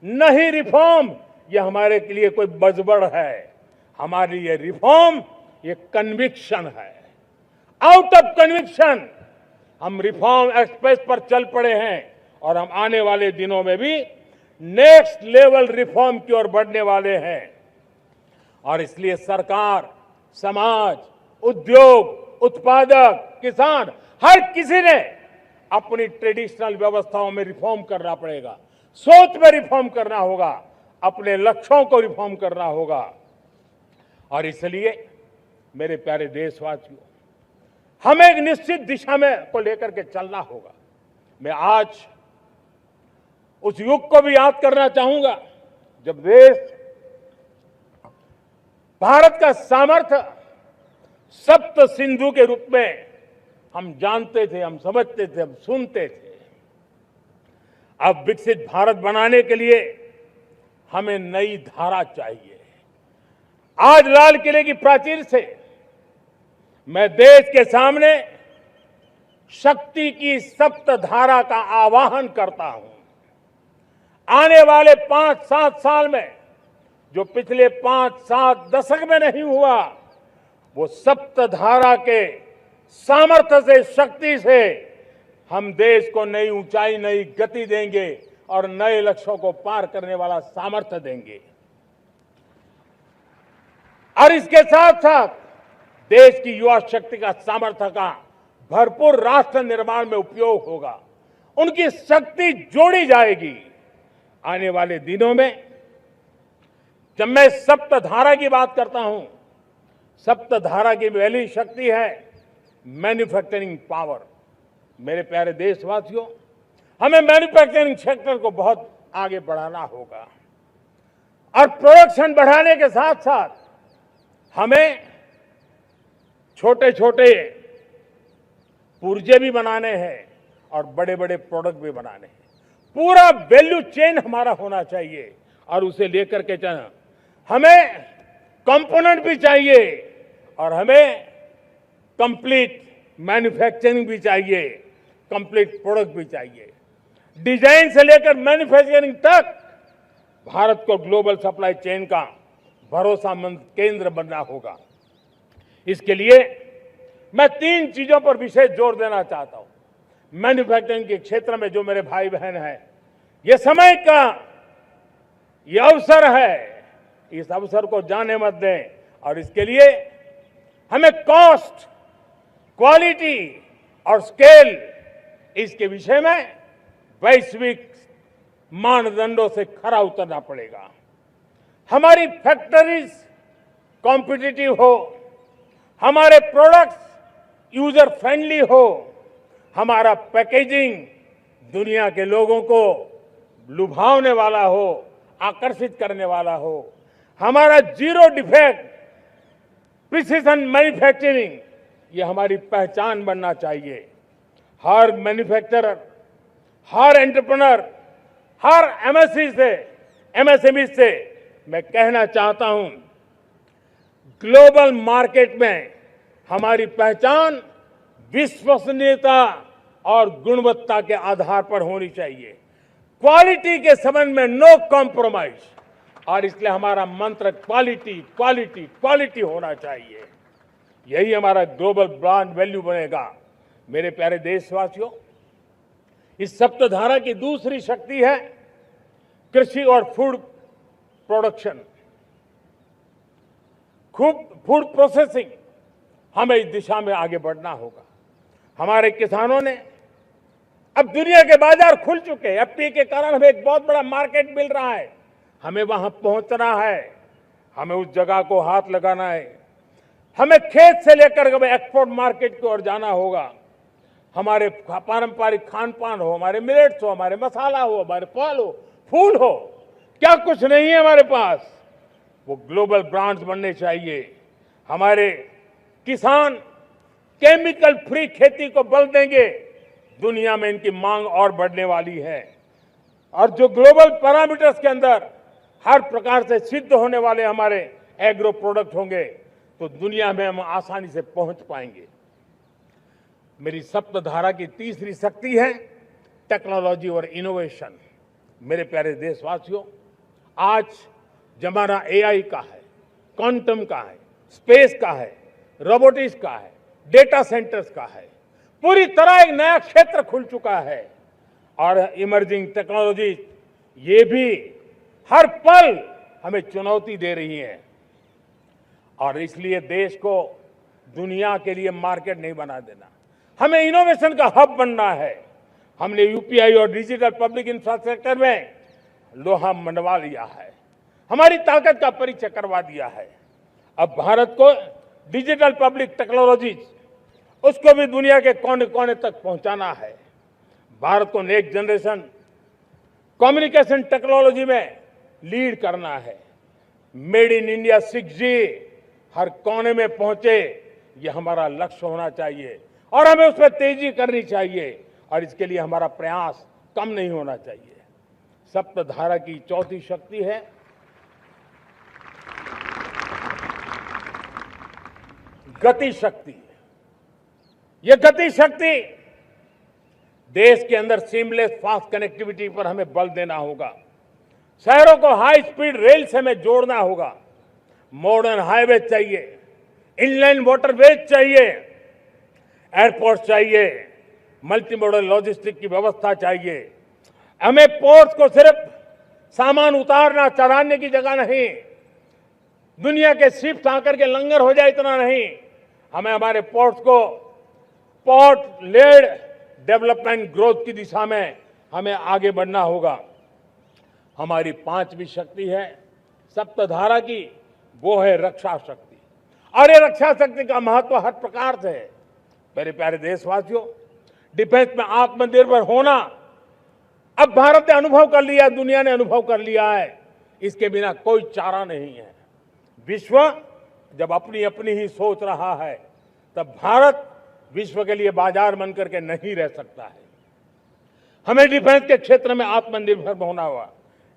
नहीं रिफॉर्म ये हमारे के लिए कोई बजबड़ है, हमारे लिए रिफॉर्म ये कन्विक्शन है। आउट ऑफ कन्विक्शन हम रिफॉर्म एक्सप्रेस पर चल पड़े हैं और हम आने वाले दिनों में भी नेक्स्ट लेवल रिफॉर्म की ओर बढ़ने वाले हैं। और इसलिए सरकार, समाज, उद्योग, उत्पादक, किसान, हर किसी ने अपनी ट्रेडिशनल व्यवस्थाओं में रिफॉर्म करना पड़ेगा, सोच में रिफॉर्म करना होगा, अपने लक्ष्यों को रिफॉर्म करना होगा। और इसलिए मेरे प्यारे देशवासियों, हमें एक निश्चित दिशा में को लेकर के चलना होगा। मैं आज उस युग को भी याद करना चाहूंगा जब देश भारत का सामर्थ्य सप्त सिंधु के रूप में हम जानते थे, हम समझते थे, हम सुनते थे। अब विकसित भारत बनाने के लिए हमें नई धारा चाहिए। आज लाल किले की प्राचीर से मैं देश के सामने शक्ति की सप्त धारा का आवाहन करता हूं। आने वाले 5-7 साल में जो पिछले 5-7 दशक में नहीं हुआ, वो सप्त धारा के सामर्थ्य से, शक्ति से हम देश को नई ऊंचाई, नई गति देंगे और नए लक्ष्यों को पार करने वाला सामर्थ्य देंगे। और इसके साथ साथ देश की युवा शक्ति का सामर्थ्य का भरपूर राष्ट्र निर्माण में उपयोग होगा। उनकी शक्ति जोड़ी जाएगी। आने वाले दिनों में जब मैं सप्तधारा की बात करता हूं, सप्तधारा की पहली शक्ति है मैन्युफैक्चरिंग पावर। मेरे प्यारे देशवासियों, हमें मैन्युफैक्चरिंग सेक्टर को बहुत आगे बढ़ाना होगा और प्रोडक्शन बढ़ाने के साथ साथ हमें छोटे छोटे पुर्जे भी बनाने हैं और बड़े बड़े प्रोडक्ट भी बनाने हैं। पूरा वैल्यू चेन हमारा होना चाहिए और उसे लेकर के चलना। हमें कंपोनेंट भी चाहिए और हमें कंप्लीट मैन्युफैक्चरिंग भी चाहिए, कंप्लीट प्रोडक्ट भी चाहिए। डिजाइन से लेकर मैन्युफैक्चरिंग तक भारत को ग्लोबल सप्लाई चेन का भरोसामंद केंद्र बनना होगा। इसके लिए मैं 3 चीजों पर विशेष जोर देना चाहता हूं। मैन्युफैक्चरिंग के क्षेत्र में जो मेरे भाई बहन हैं, ये समय का ये अवसर है, इस अवसर को जाने मत दें। और इसके लिए हमें कॉस्ट, क्वालिटी और स्केल, इसके विषय में वैश्विक मानदंडों से खरा उतरना पड़ेगा। हमारी फैक्ट्रीज कॉम्पिटिटिव हो, हमारे प्रोडक्ट्स यूजर फ्रेंडली हो, हमारा पैकेजिंग दुनिया के लोगों को लुभावने वाला हो, आकर्षित करने वाला हो, हमारा जीरो डिफेक्ट प्रिसिजन मैन्युफैक्चरिंग, ये हमारी पहचान बनना चाहिए। हर मैन्युफैक्चरर, हर एंटरप्रेन्योर, हर एमएसएमई से मैं कहना चाहता हूं, ग्लोबल मार्केट में हमारी पहचान विश्वसनीयता और गुणवत्ता के आधार पर होनी चाहिए। क्वालिटी के संबंध में नो कॉम्प्रोमाइज, और इसलिए हमारा मंत्र क्वालिटी क्वालिटी क्वालिटी होना चाहिए। यही हमारा ग्लोबल ब्रांड वैल्यू बनेगा। मेरे प्यारे देशवासियों, इस सप्तधारा की दूसरी शक्ति है कृषि और फूड प्रोडक्शन, फूड प्रोसेसिंग। हमें इस दिशा में आगे बढ़ना होगा। हमारे किसानों ने, अब दुनिया के बाजार खुल चुके हैं, एफटीए के कारण हमें एक बहुत बड़ा मार्केट मिल रहा है। हमें वहां पहुंचना है, हमें उस जगह को हाथ लगाना है। हमें खेत से लेकर के एक्सपोर्ट मार्केट की ओर जाना होगा। हमारे पारंपरिक खान पान हो, हमारे मिलेट्स हो, हमारे मसाला हो, हमारे फल हो, फूल हो, क्या कुछ नहीं है हमारे पास, वो ग्लोबल ब्रांड्स बनने चाहिए। हमारे किसान केमिकल फ्री खेती को बल देंगे। दुनिया में इनकी मांग और बढ़ने वाली है और जो ग्लोबल पैरामीटर्स के अंदर हर प्रकार से सिद्ध होने वाले हमारे एग्रो प्रोडक्ट होंगे तो दुनिया में हम आसानी से पहुंच पाएंगे। मेरी सप्तधारा की तीसरी शक्ति है टेक्नोलॉजी और इनोवेशन। मेरे प्यारे देशवासियों, आज जमाना एआई का है, क्वांटम का है, स्पेस का है, रोबोटिक्स का है, डेटा सेंटर्स का है। पूरी तरह एक नया क्षेत्र खुल चुका है और इमर्जिंग टेक्नोलॉजी ये भी हर पल हमें चुनौती दे रही है। और इसलिए देश को दुनिया के लिए मार्केट नहीं बना देना, हमें इनोवेशन का हब बनना है। हमने यूपीआई और डिजिटल पब्लिक इंफ्रास्ट्रक्चर में लोहा मनवा लिया है, हमारी ताकत का परिचय करवा दिया है। अब भारत को डिजिटल पब्लिक टेक्नोलॉजीज उसको भी दुनिया के कोने कोने तक पहुंचाना है। भारत को नेक्स्ट जनरेशन कम्युनिकेशन टेक्नोलॉजी में लीड करना है। मेड इन इंडिया 6G हर कोने में पहुंचे, ये हमारा लक्ष्य होना चाहिए और हमें उसमें तेजी करनी चाहिए और इसके लिए हमारा प्रयास कम नहीं होना चाहिए। सप्तधारा की चौथी शक्ति है गति शक्ति। ये गति शक्ति देश के अंदर सीमलेस फास्ट कनेक्टिविटी पर हमें बल देना होगा। शहरों को हाई स्पीड रेल से हमें जोड़ना होगा। मॉडर्न हाईवे चाहिए, इनलैंड वाटरवेज चाहिए, एयरपोर्ट चाहिए, मल्टी मॉडल लॉजिस्टिक की व्यवस्था चाहिए। हमें पोर्ट्स को सिर्फ सामान उतारना चढ़ाने की जगह नहीं, दुनिया के शिप्स आकर के लंगर हो जाए इतना नहीं, हमें हमारे पोर्ट्स को पोर्ट लेड डेवलपमेंट ग्रोथ की दिशा में हमें आगे बढ़ना होगा। हमारी पांचवी शक्ति है सप्तधारा की, वो है रक्षा शक्ति। और ये रक्षा शक्ति का महत्व हर प्रकार से है। मेरे प्यारे देशवासियों, डिफेंस में आत्मनिर्भर होना अब भारत ने अनुभव कर लिया, दुनिया ने अनुभव कर लिया है, इसके बिना कोई चारा नहीं है। विश्व जब अपनी अपनी ही सोच रहा है, तब भारत विश्व के लिए बाजार बन करके नहीं रह सकता है। हमें डिफेंस के क्षेत्र में आत्मनिर्भर होना होगा।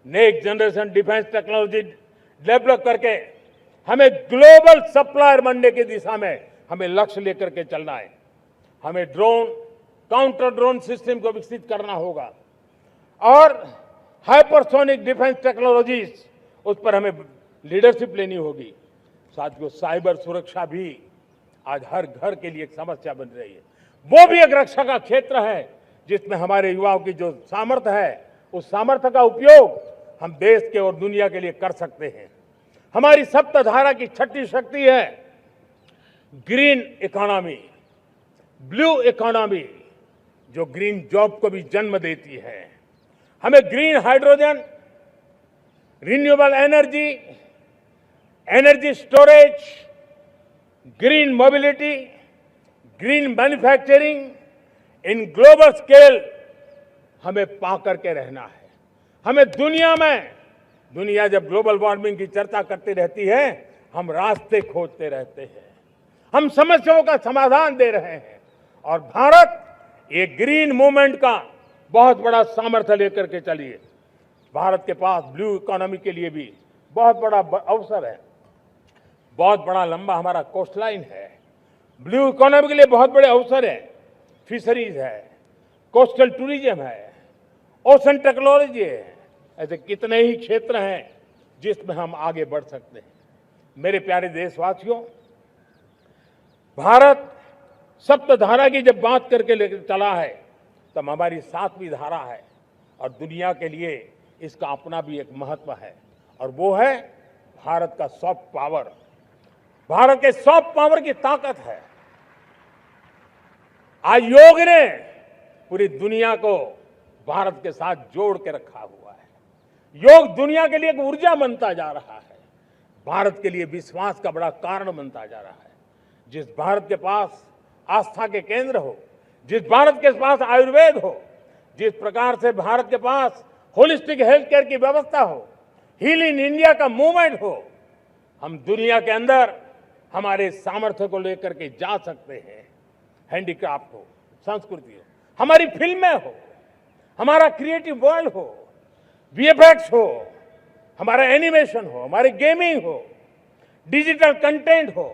Next generation defence technology develop करके हमें ग्लोबल सप्लायर बनने की दिशा में हमें लक्ष्य लेकर के चलना है। हमें ड्रोन, काउंटर ड्रोन सिस्टम को विकसित करना होगा और हाइपरसोनिक डिफेंस टेक्नोलॉजीज, उस पर हमें लीडरशिप लेनी होगी। साथियों, साइबर सुरक्षा भी आज हर घर के लिए एक समस्या बन रही है। वो भी एक रक्षा का क्षेत्र है जिसमें हमारे युवाओं की जो सामर्थ्य है, उस सामर्थ्य का उपयोग हम देश के और दुनिया के लिए कर सकते हैं। हमारी सप्तधारा की छठी शक्ति है ग्रीन इकोनॉमी, ब्लू इकोनॉमी, जो ग्रीन जॉब को भी जन्म देती है। हमें green hydrogen, renewable energy, energy storage, green mobility, green manufacturing in global scale हमें पा करके रहना है। हमें दुनिया जब ग्लोबल वार्मिंग की चर्चा करती रहती है, हम रास्ते खोजते रहते हैं, हम समस्याओं का समाधान दे रहे हैं और भारत एक ग्रीन मूवमेंट का बहुत बड़ा सामर्थ्य लेकर के चलिए। भारत के पास ब्लू इकोनॉमी के लिए भी बहुत बड़ा अवसर है। बहुत बड़ा लंबा हमारा कोस्ट लाइन है। ब्लू इकोनॉमी के लिए बहुत बड़े अवसर है। फिशरीज है, कोस्टल टूरिज्म है, ओशन टेक्नोलॉजी है। ऐसे कितने ही क्षेत्र हैं जिसमें हम आगे बढ़ सकते हैं। मेरे प्यारे देशवासियों, भारत सप्तधारा की जब बात करके लेकर चला है, तब हमारी सातवीं धारा है और दुनिया के लिए इसका अपना भी एक महत्व है और वो है भारत का सॉफ्ट पावर। भारत के सॉफ्ट पावर की ताकत है। आज योग ने पूरी दुनिया को भारत के साथ जोड़ के रखा हुआ है। योग दुनिया के लिए एक ऊर्जा बनता जा रहा है, भारत के लिए विश्वास का बड़ा कारण बनता जा रहा है। जिस भारत के पास आस्था के केंद्र हो, जिस भारत के पास आयुर्वेद हो, जिस प्रकार से भारत के पास होलिस्टिक हेल्थ केयर की व्यवस्था हो, हील इन इंडिया का मूवमेंट हो, हम दुनिया के अंदर हमारे सामर्थ्य को लेकर के जा सकते हैं। हैंडीक्राफ्ट हो, संस्कृति हो, हमारी फिल्में हो, हमारा क्रिएटिव वर्ल्ड हो, वीएफएक्स हो, हमारा एनिमेशन हो, हमारी गेमिंग हो, डिजिटल कंटेंट हो,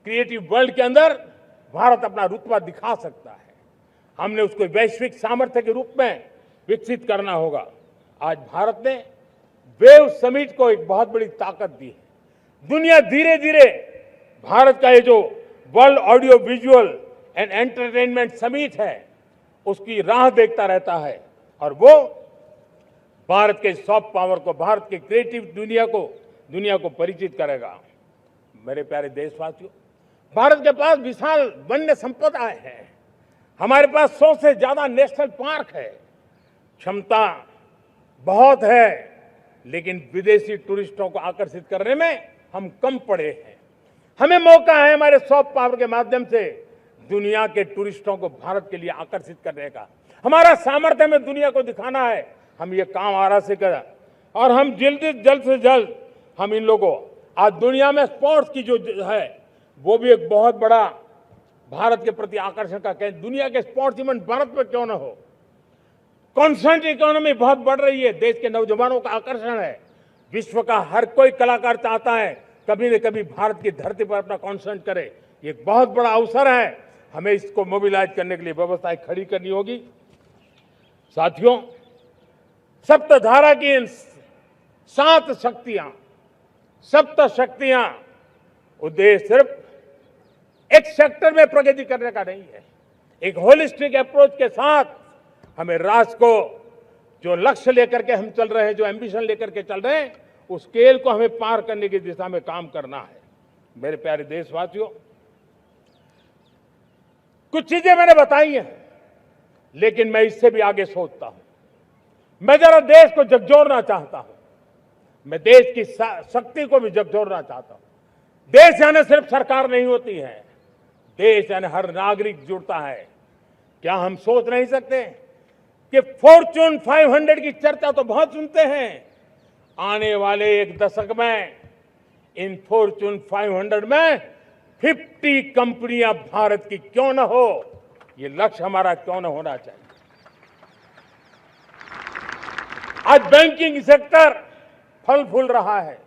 क्रिएटिव वर्ल्ड के अंदर भारत अपना रुतबा दिखा सकता है। हमने उसको वैश्विक सामर्थ्य के रूप में विकसित करना होगा। आज भारत ने वेव समिट को एक बहुत बड़ी ताकत दी है। दुनिया धीरे धीरे भारत का ये जो world audio visual and entertainment summit है, उसकी राह देखता रहता है और वो भारत के सॉफ्ट पावर को, भारत के क्रिएटिव दुनिया को परिचित करेगा। मेरे प्यारे देशवासियों, भारत के पास विशाल वन्य संपदा है। हमारे पास 100 से ज्यादा नेशनल पार्क है, क्षमता बहुत है, लेकिन विदेशी टूरिस्टों को आकर्षित करने में हम कम पड़े हैं। हमें मौका है हमारे सॉफ्ट पावर के माध्यम से दुनिया के टूरिस्टों को भारत के लिए आकर्षित करने का। हमारा सामर्थ्य में दुनिया को दिखाना है। हम ये काम आरा से करें और हम जल्द से जल्द हम इन लोगों, आज दुनिया में स्पोर्ट्स की जो है वो भी एक बहुत बड़ा भारत के प्रति आकर्षण का केंद्र। दुनिया के स्पोर्ट्स इवेंट भारत में क्यों ना हो। कॉन्स्टेंट इकोनॉमी बहुत बढ़ रही है, देश के नौजवानों का आकर्षण है। विश्व का हर कोई कलाकार चाहता है कभी न कभी भारत की धरती पर अपना कॉन्सर्ट करे। ये एक बहुत बड़ा अवसर है, हमें इसको मोबिलाइज करने के लिए व्यवस्थाएं खड़ी करनी होगी। साथियों, सप्तधारा की इन 7 शक्तियां, सप्त शक्तियां, उद्देश्य सिर्फ एक सेक्टर में प्रगति करने का नहीं है। एक होलिस्टिक अप्रोच के साथ हमें राष्ट्र को जो लक्ष्य लेकर के हम चल रहे हैं, जो एम्बिशन लेकर के चल रहे हैं, उस स्केल को हमें पार करने की दिशा में काम करना है। मेरे प्यारे देशवासियों, कुछ चीजें मैंने बताई हैं, लेकिन मैं इससे भी आगे सोचता हूं। मैं जरा देश को झकझोरना चाहता हूं। मैं देश की शक्ति को भी झकझोरना चाहता हूं। देश यानी सिर्फ सरकार नहीं होती है, देश यानी हर नागरिक जुड़ता है। क्या हम सोच नहीं सकते कि फॉर्च्यून 500 की चर्चा तो बहुत सुनते हैं, आने वाले एक दशक में इन फॉर्च्यून 500 में 50 कंपनियां भारत की क्यों न हो, ये लक्ष्य हमारा क्यों न होना चाहिए। आज बैंकिंग सेक्टर फल फूल रहा है।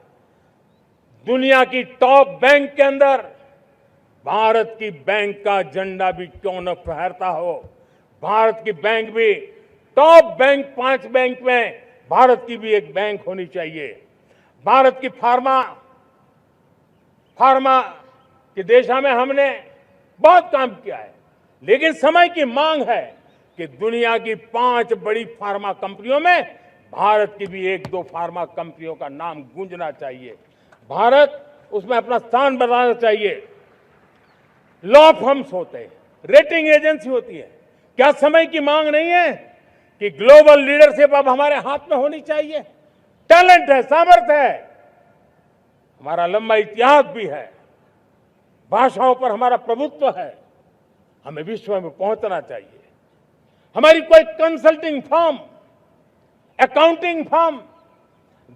दुनिया की टॉप बैंक के अंदर भारत की बैंक का झंडा भी क्यों न फहरता हो। भारत की बैंक भी टॉप बैंक 5 बैंक में भारत की भी एक बैंक होनी चाहिए। भारत की फार्मा की दिशा में हमने बहुत काम किया है, लेकिन समय की मांग है कि दुनिया की 5 बड़ी फार्मा कंपनियों में भारत की भी 1-2 फार्मा कंपनियों का नाम गूंजना चाहिए। भारत उसमें अपना स्थान बनाना चाहिए। लॉ फर्म्स होते हैं, रेटिंग एजेंसी होती है। क्या समय की मांग नहीं है कि ग्लोबल लीडरशिप अब हमारे हाथ में होनी चाहिए। टैलेंट है, सामर्थ्य है, हमारा लंबा इतिहास भी है, भाषाओं पर हमारा प्रभुत्व है। हमें विश्व में पहुंचना चाहिए। हमारी कोई कंसल्टिंग फर्म, अकाउंटिंग फर्म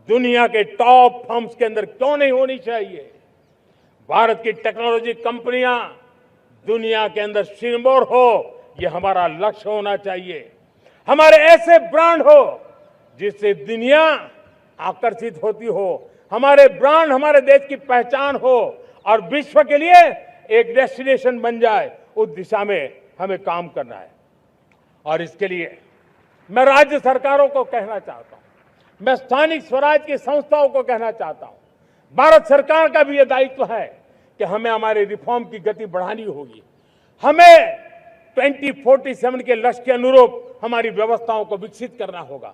दुनिया के टॉप फर्म्स के अंदर क्यों नहीं होनी चाहिए। भारत की टेक्नोलॉजी कंपनियां दुनिया के अंदर सिरमौर हो, यह हमारा लक्ष्य होना चाहिए। हमारे ऐसे ब्रांड हो जिससे दुनिया आकर्षित होती हो। हमारे ब्रांड हमारे देश की पहचान हो और विश्व के लिए एक डेस्टिनेशन बन जाए, उस दिशा में हमें काम करना है। और इसके लिए मैं राज्य सरकारों को कहना चाहता हूं, मैं स्थानिक स्वराज की संस्थाओं को कहना चाहता हूं, भारत सरकार का भी यह दायित्व है कि हमें हमारे रिफॉर्म की गति बढ़ानी होगी। हमें 2047 के लक्ष्य के अनुरूप हमारी व्यवस्थाओं को विकसित करना होगा।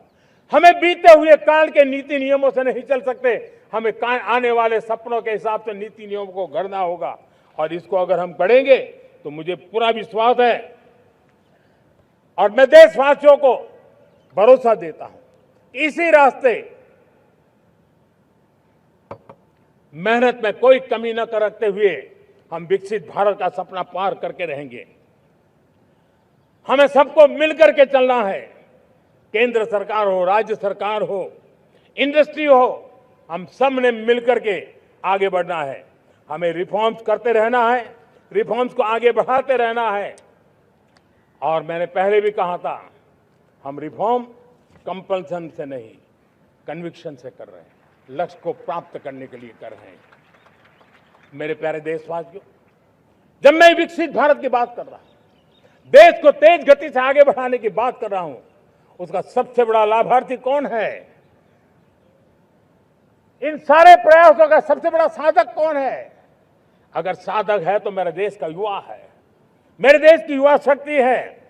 हमें बीते हुए काल के नीति नियमों से नहीं चल सकते, हमें आने वाले सपनों के हिसाब से नीति नियमों को गढ़ना होगा। और इसको अगर हम करेंगे तो मुझे पूरा विश्वास है और मैं देशवासियों को भरोसा देता हूं, इसी रास्ते मेहनत में कोई कमी न करते हुए हम विकसित भारत का सपना पार करके रहेंगे। हमें सबको मिलकर के चलना है। केंद्र सरकार हो, राज्य सरकार हो, इंडस्ट्री हो, हम सब ने मिलकर के आगे बढ़ना है। हमें रिफॉर्म्स करते रहना है, रिफॉर्म्स को आगे बढ़ाते रहना है। और मैंने पहले भी कहा था, हम रिफॉर्म कंपल्सन से नहीं, कन्विक्शन से कर रहे हैं, लक्ष्य को प्राप्त करने के लिए कर रहे हैं। मेरे प्यारे देशवासियों, जब मैं विकसित भारत की बात कर रहा हूं, देश को तेज गति से आगे बढ़ाने की बात कर रहा हूं, उसका सबसे बड़ा लाभार्थी कौन है? इन सारे प्रयासों का सबसे बड़ा साधक कौन है? अगर साधक है तो मेरे देश का युवा है, मेरे देश की युवा शक्ति है।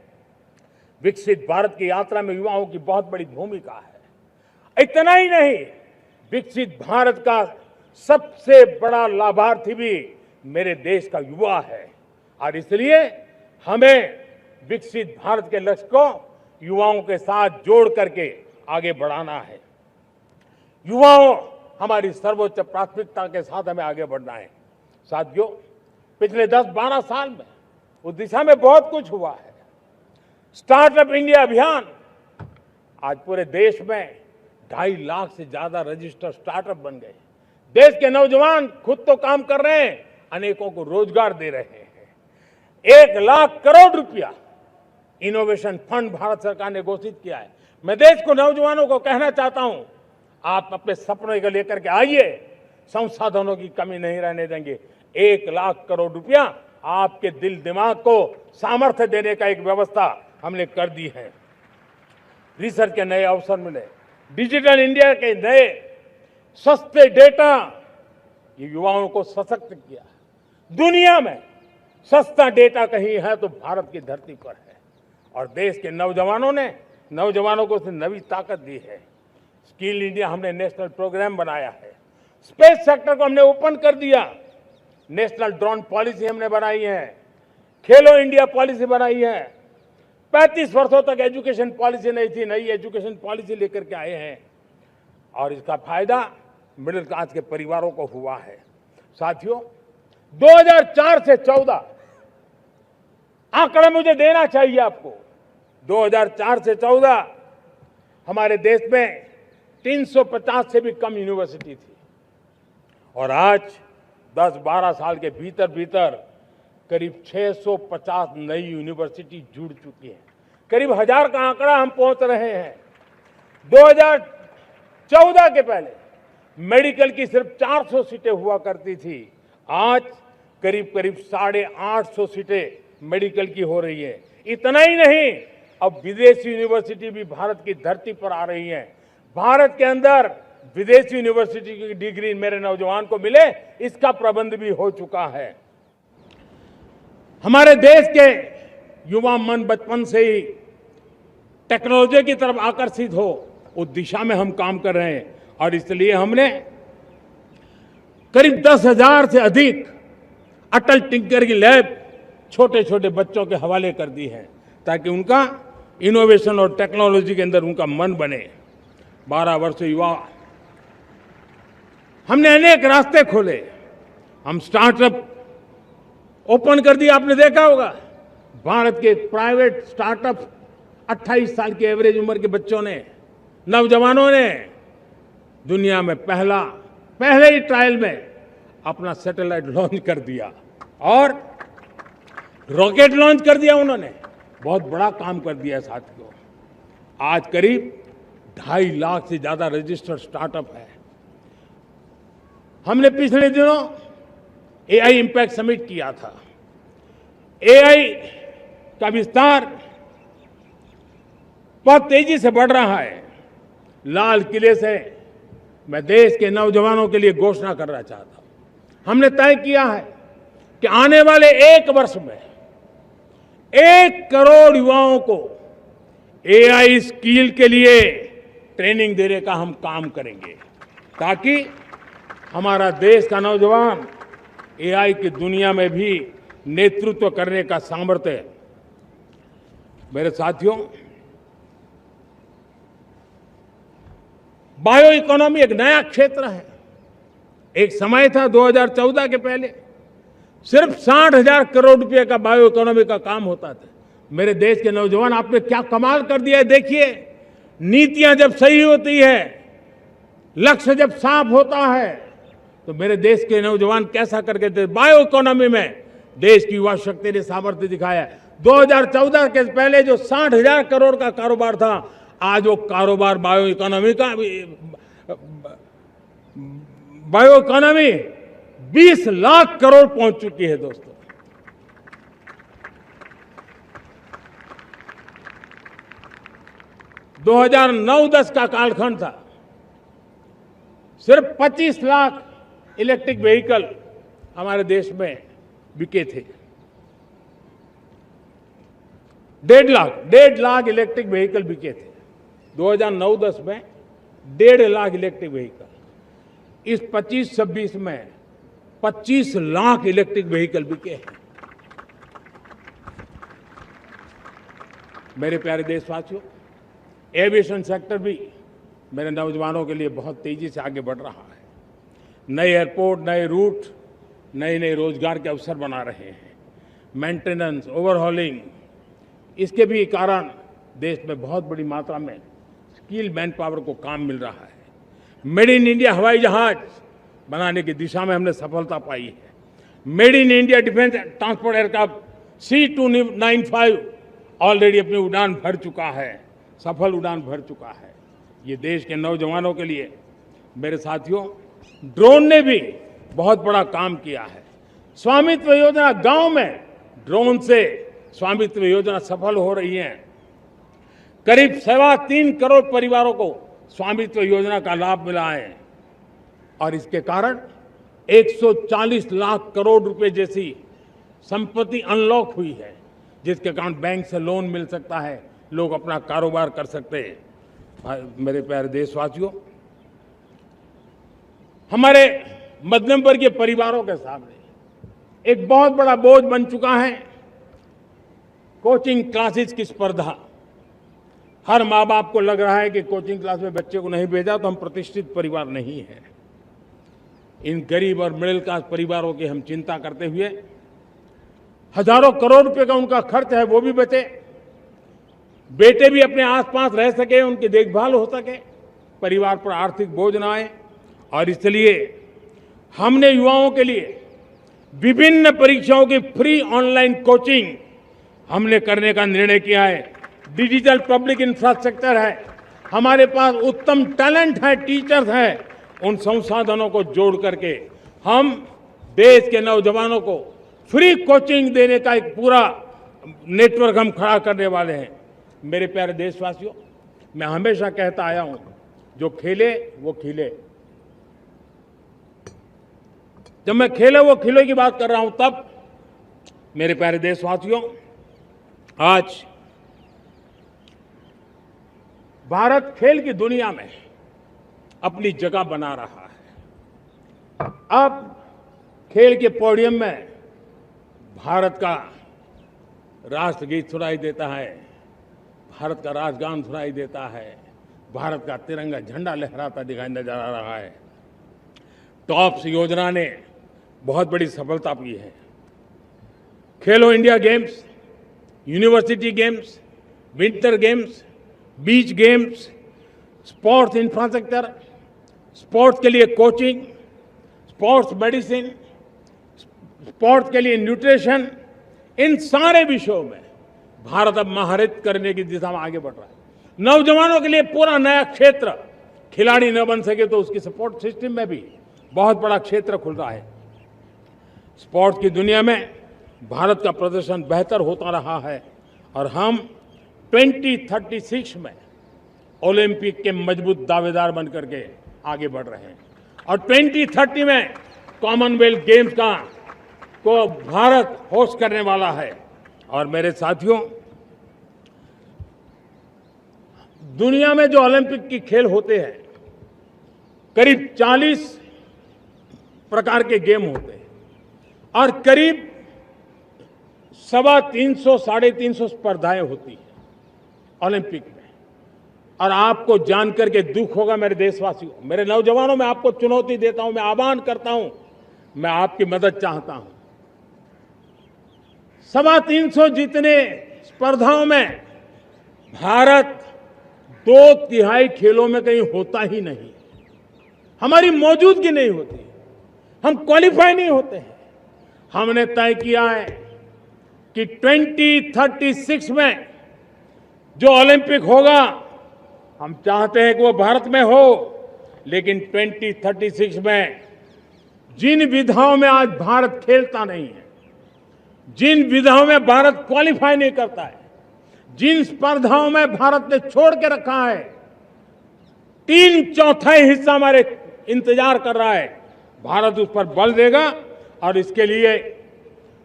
विकसित भारत की यात्रा में युवाओं की बहुत बड़ी भूमिका है। इतना ही नहीं, विकसित भारत का सबसे बड़ा लाभार्थी भी मेरे देश का युवा है। और इसलिए हमें विकसित भारत के लक्ष्य को युवाओं के साथ जोड़ करके आगे बढ़ाना है। युवाओं हमारी सर्वोच्च प्राथमिकता के साथ हमें आगे बढ़ना है। साथियों, पिछले 10-12 साल में उस दिशा में बहुत कुछ हुआ है। स्टार्टअप इंडिया अभियान, आज पूरे देश में 2.5 लाख से ज्यादा रजिस्टर्ड स्टार्टअप बन गए। देश के नौजवान खुद तो काम कर रहे हैं, अनेकों को रोजगार दे रहे हैं। 1 लाख करोड़ रुपया इनोवेशन फंड भारत सरकार ने घोषित किया है। मैं देश को, नौजवानों को कहना चाहता हूं, आप अपने सपनों को लेकर के आइए, संसाधनों की कमी नहीं रहने देंगे। 1 लाख करोड़ रुपया आपके दिल दिमाग को सामर्थ्य देने का एक व्यवस्था हमने कर दी है। रिसर्च के नए अवसर मिले, डिजिटल इंडिया के नए सस्ते डेटा, ये युवाओं को सशक्त किया। दुनिया में सस्ता डेटा कहीं है तो भारत की धरती पर है, और देश के नौजवानों को नई ताकत दी है। स्किल इंडिया हमने नेशनल प्रोग्राम बनाया है। स्पेस सेक्टर को हमने ओपन कर दिया। नेशनल ड्रोन पॉलिसी हमने बनाई है। खेलो इंडिया पॉलिसी बनाई है। 35 वर्षों तक एजुकेशन पॉलिसी नहीं थी, नई एजुकेशन पॉलिसी लेकर के आए हैं, और इसका फायदा मिडिल क्लास के परिवारों को हुआ है। साथियों, 2004 से 14 आंकड़ा मुझे देना चाहिए आपको। 2004 से 14 हमारे देश में 350 से भी कम यूनिवर्सिटी थी, और आज 10-12 साल के भीतर भीतर करीब 650 नई यूनिवर्सिटी जुड़ चुकी है। करीब 1000 का आंकड़ा हम पहुंच रहे हैं। 2014 के पहले मेडिकल की सिर्फ 400 सीटें हुआ करती थी, आज करीब 850 सीटें मेडिकल की हो रही है। इतना ही नहीं, अब विदेशी यूनिवर्सिटी भी भारत की धरती पर आ रही है। भारत के अंदर विदेशी यूनिवर्सिटी की डिग्री मेरे नौजवान को मिले, इसका प्रबंध भी हो चुका है। हमारे देश के युवा मन बचपन से ही टेक्नोलॉजी की तरफ आकर्षित हो, उस दिशा में हम काम कर रहे हैं, और इसलिए हमने करीब 10,000 से अधिक अटल टिंकरिंग लैब छोटे छोटे बच्चों के हवाले कर दी है, ताकि उनका इनोवेशन और टेक्नोलॉजी के अंदर उनका मन बने। 12 वर्ष युवा, हमने अनेक रास्ते खोले। हम स्टार्टअप ओपन कर दिया। आपने देखा होगा, भारत के प्राइवेट स्टार्टअप 28 साल की एवरेज उम्र के बच्चों ने, नौजवानों ने दुनिया में पहले ही ट्रायल में अपना सैटेलाइट लॉन्च कर दिया और रॉकेट लॉन्च कर दिया। उन्होंने बहुत बड़ा काम कर दिया साथियों। आज करीब 2.5 लाख से ज्यादा रजिस्टर्ड स्टार्टअप है। हमने पिछले दिनों एआई इंपैक्ट समिट किया था। एआई का विस्तार बहुत तेजी से बढ़ रहा है। लाल किले से मैं देश के नौजवानों के लिए घोषणा करना चाहता हूं। हमने तय किया है कि आने वाले 1 वर्ष में 1 करोड़ युवाओं को एआई स्किल के लिए ट्रेनिंग देने का हम काम करेंगे, ताकि हमारा देश का नौजवान एआई की दुनिया में भी नेतृत्व करने का सामर्थ्य। मेरे साथियों, बायो इकोनॉमी एक नया क्षेत्र है। एक समय था 2014 के पहले सिर्फ 60,000 करोड़ रुपए का बायो इकोनॉमी का काम होता था। मेरे देश के नौजवान, आपने क्या कमाल कर दिया है। देखिए, नीतियां जब सही होती है, लक्ष्य जब साफ होता है, तो मेरे देश के नौजवान कैसा करके बायो इकोनॉमी में देश की युवा शक्ति ने सामर्थ्य दिखाया। 2014 के पहले जो 60,000 करोड़ का कारोबार था, आज वो कारोबार बायो इकोनॉमी 20 लाख करोड़ पहुंच चुकी है। दोस्तों, दो 2009-10 का कालखंड था, सिर्फ 25 लाख इलेक्ट्रिक व्हीकल हमारे देश में बिके थे। 1.5 लाख इलेक्ट्रिक व्हीकल बिके थे 2009-10 में। 1.5 लाख इलेक्ट्रिक व्हीकल। इस 25-26 में 25 लाख इलेक्ट्रिक व्हीकल बिके हैं। मेरे प्यारे देशवासियों, एविएशन सेक्टर भी मेरे नौजवानों के लिए बहुत तेजी से आगे बढ़ रहा है। नए एयरपोर्ट, नए रूट, नए नए रोजगार के अवसर बना रहे हैं। मेंटेनेंस, ओवरहॉलिंग, इसके भी कारण देश में बहुत बड़ी मात्रा में स्किल मैन पावर को काम मिल रहा है। मेड इन इंडिया हवाई जहाज बनाने की दिशा में हमने सफलता पाई है। Made in India defence transport aircraft C295 already अपनी उड़ान भर चुका है, सफल उड़ान भर चुका है। ये देश के नौजवानों के लिए, मेरे साथियों, ड्रोन ने भी बहुत बड़ा काम किया है। स्वामित्व योजना, गांव में ड्रोन से स्वामित्व योजना सफल हो रही है। करीब 3.25 करोड़ परिवारों को स्वामित्व योजना का लाभ मिला है और इसके कारण 140 लाख करोड़ रुपए जैसी संपत्ति अनलॉक हुई है, जिसके कारण बैंक से लोन मिल सकता है, लोग अपना कारोबार कर सकते हैं। मेरे प्यारे देशवासियों, हमारे मध्यम वर्गीय परिवारों के सामने एक बहुत बड़ा बोझ बन चुका है कोचिंग क्लासेस की स्पर्धा। हर माँ बाप को लग रहा है कि कोचिंग क्लास में बच्चे को नहीं भेजा तो हम प्रतिष्ठित परिवार नहीं है। इन गरीब और मिडिल क्लास परिवारों की हम चिंता करते हुए हजारों करोड़ रुपए का उनका खर्च है वो भी बचे, बेटे भी अपने आसपास रह सके, उनकी देखभाल हो सके, परिवार पर आर्थिक बोझ न आए। और इसलिए हमने युवाओं के लिए विभिन्न परीक्षाओं की फ्री ऑनलाइन कोचिंग हमने करने का निर्णय किया है। डिजिटल पब्लिक इंफ्रास्ट्रक्चर है, हमारे पास उत्तम टैलेंट है, टीचर्स हैं, उन संसाधनों को जोड़ करके हम देश के नौजवानों को फ्री कोचिंग देने का एक पूरा नेटवर्क हम खड़ा करने वाले हैं। मेरे प्यारे देशवासियों, मैं हमेशा कहता आया हूं, जो खेले वो खिले। जब मैं खेले वो खिले की बात कर रहा हूं, तब मेरे प्यारे देशवासियों, आज भारत खेल की दुनिया में अपनी जगह बना रहा है। अब खेल के पोडियम में भारत का राष्ट्रगीत सुनाई देता है, भारत का राष्ट्रगान सुनाई देता है, भारत का तिरंगा झंडा लहराता दिखाई नजर आ रहा है। टॉप्स योजना ने बहुत बड़ी सफलता पाई है। खेलो India games, university games, winter games, beach games, sports infrastructure, sports के लिए कोचिंग, स्पोर्ट्स मेडिसिन, स्पोर्ट्स के लिए न्यूट्रिशन, इन सारे विषयों में भारत अब महारत करने की दिशा में आगे बढ़ रहा है। नौजवानों के लिए पूरा नया क्षेत्र, खिलाड़ी न बन सके तो उसकी सपोर्ट सिस्टम में भी बहुत बड़ा क्षेत्र खुल रहा है। स्पोर्ट्स की दुनिया में भारत का प्रदर्शन बेहतर होता रहा है और हम 2036 में ओलंपिक के मजबूत दावेदार बनकर के आगे बढ़ रहे हैं और 2030 में कॉमनवेल्थ गेम्स को भारत होस्ट करने वाला है। और मेरे साथियों, दुनिया में जो ओलंपिक की खेल होते हैं, करीब 40 प्रकार के गेम होते हैं और करीब 350 साढ़े 350 स्पर्धाएं होती हैं ओलंपिक में। और आपको जानकर के दुख होगा मेरे देशवासियों, मेरे नौजवानों, मैं आपको चुनौती देता हूं, मैं आह्वान करता हूं, मैं आपकी मदद चाहता हूं। 350 जितने स्पर्धाओं में भारत 2/3 खेलों में कहीं होता ही नहीं, हमारी मौजूदगी नहीं होती, हम क्वालिफाई नहीं होते हैं। हमने तय किया है कि 2036 में जो ओलंपिक होगा, हम चाहते हैं कि वो भारत में हो, लेकिन 2036 में जिन विधाओं में आज भारत खेलता नहीं है, जिन विधाओं में भारत क्वालिफाई नहीं करता है, जिन स्पर्धाओं में भारत ने छोड़ के रखा है, 3/4 हिस्सा हमारे इंतजार कर रहा है। भारत उस पर बल देगा और इसके लिए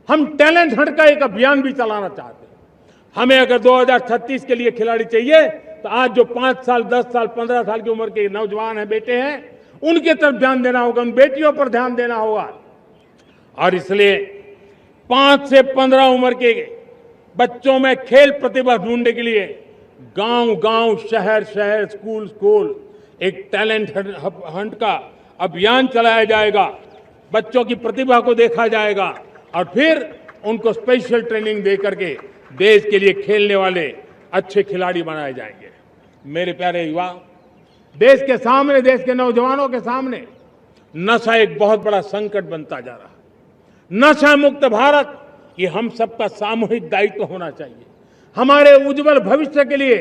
हम टैलेंट हंट का एक अभियान भी चलाना चाहते हैं। हमें अगर 2036 के लिए खिलाड़ी चाहिए तो आज जो 5 साल, 10 साल, 15 साल की उम्र के नौजवान हैं, बेटे हैं, उनके तरफ ध्यान देना होगा, उन बेटियों पर ध्यान देना होगा। और इसलिए 5 से 15 उम्र के बच्चों में खेल प्रतिभा ढूंढने के लिए गांव गांव, शहर शहर, स्कूल स्कूल एक टैलेंट हंट का अभियान चलाया जाएगा। बच्चों की प्रतिभा को देखा जाएगा और फिर उनको स्पेशल ट्रेनिंग दे करके देश के लिए खेलने वाले अच्छे खिलाड़ी बनाए जाएंगे। मेरे प्यारे युवा, देश के सामने, देश के नौजवानों के सामने नशा एक बहुत बड़ा संकट बनता जा रहा है। नशा मुक्त भारत ये हम सबका सामूहिक दायित्व होना चाहिए। हमारे उज्जवल भविष्य के लिए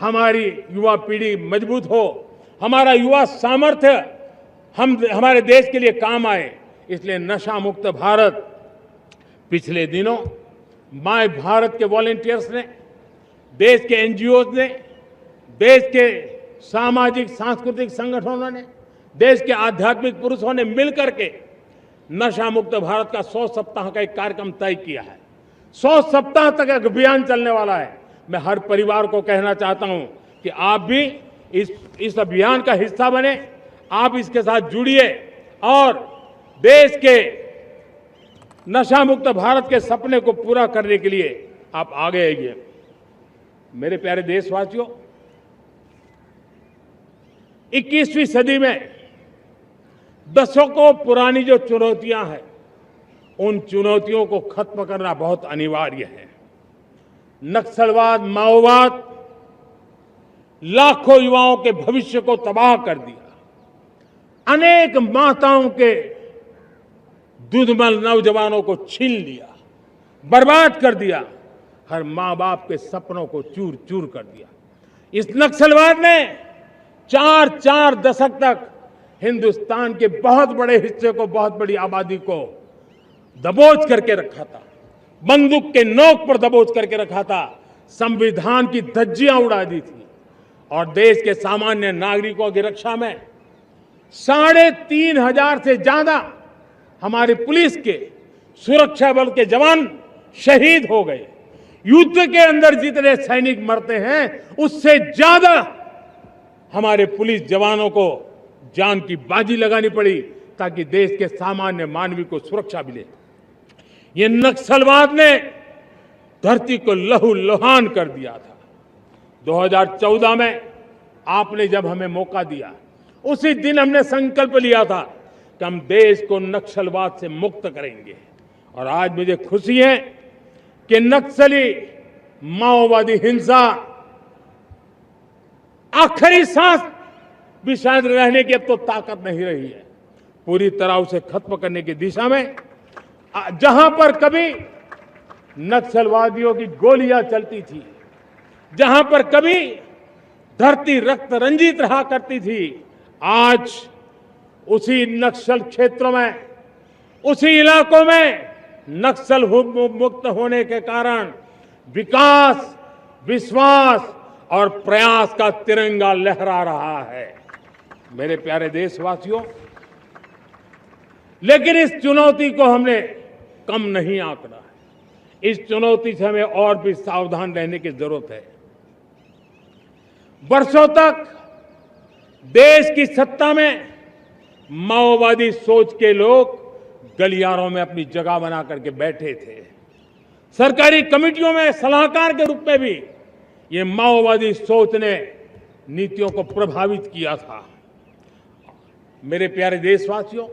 हमारी युवा पीढ़ी मजबूत हो, हमारा युवा सामर्थ्य हमारे देश के लिए काम आए, इसलिए नशा मुक्त भारत। पिछले दिनों माय भारत के वॉलंटियर्स ने, देश के एनजीओ ने, देश के सामाजिक सांस्कृतिक संगठनों ने, देश के आध्यात्मिक पुरुषों ने मिलकर के नशा मुक्त भारत का 100 सप्ताह का एक कार्यक्रम तय किया है। 100 सप्ताह तक एक अभियान चलने वाला है। मैं हर परिवार को कहना चाहता हूं कि आप भी इस अभियान का हिस्सा बने, आप इसके साथ जुड़िए और देश के नशा मुक्त भारत के सपने को पूरा करने के लिए आप आगे आइए। मेरे प्यारे देशवासियों, 21वीं सदी में दशकों पुरानी जो चुनौतियां हैं, उन चुनौतियों को खत्म करना बहुत अनिवार्य है। नक्सलवाद, माओवाद लाखों युवाओं के भविष्य को तबाह कर दिया। अनेक माताओं के दूधमल नौजवानों को छीन लिया, बर्बाद कर दिया। हर मां बाप के सपनों को चूर चूर कर दिया। इस नक्सलवाद ने 4 दशक तक हिंदुस्तान के बहुत बड़े हिस्से को, बहुत बड़ी आबादी को दबोच करके रखा था, बंदूक के नोक पर दबोच करके रखा था, संविधान की धज्जियां उड़ा दी थी और देश के सामान्य नागरिकों की रक्षा में 3,500 से ज्यादा हमारी पुलिस के, सुरक्षा बल के जवान शहीद हो गए। युद्ध के अंदर जितने सैनिक मरते हैं, उससे ज्यादा हमारे पुलिस जवानों को जान की बाजी लगानी पड़ी ताकि देश के सामान्य मानवी को सुरक्षा मिले। ये नक्सलवाद ने धरती को लहूलुहान कर दिया था। 2014 में आपने जब हमें मौका दिया, उसी दिन हमने संकल्प लिया था कि हम देश को नक्सलवाद से मुक्त करेंगे। और आज मुझे खुशी है कि नक्सली माओवादी हिंसा आखिरी सांस भी शायद रहने की अब तो ताकत नहीं रही है। पूरी तरह उसे खत्म करने की दिशा में जहां पर कभी नक्सलवादियों की गोलियां चलती थी, जहां पर कभी धरती रक्त रंजित रहा करती थी, आज उसी नक्सल क्षेत्रों में, उसी इलाकों में नक्सल मुक्त होने के कारण विकास, विश्वास और प्रयास का तिरंगा लहरा रहा है। मेरे प्यारे देशवासियों, लेकिन इस चुनौती को हमने कम नहीं आंकना है। इस चुनौती से हमें और भी सावधान रहने की जरूरत है। वर्षों तक देश की सत्ता में माओवादी सोच के लोग गलियारों में अपनी जगह बना करके बैठे थे। सरकारी कमेटियों में सलाहकार के रूप में भी ये माओवादी सोच ने नीतियों को प्रभावित किया था। मेरे प्यारे देशवासियों,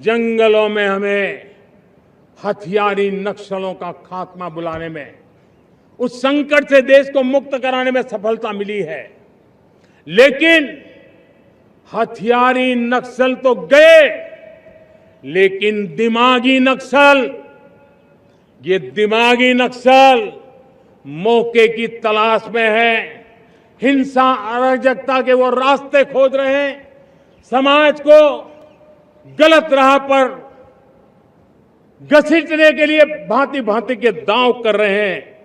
जंगलों में हमें हथियारी नक्सलों का खात्मा बुलाने में, उस संकट से देश को मुक्त कराने में सफलता मिली है। लेकिन हथियारी नक्सल तो गए, लेकिन दिमागी नक्सल, ये दिमागी नक्सल मौके की तलाश में है। हिंसा, अराजकता के वो रास्ते खोज रहे हैं, समाज को गलत राह पर घसीटने के लिए भांति भांति के दांव कर रहे हैं।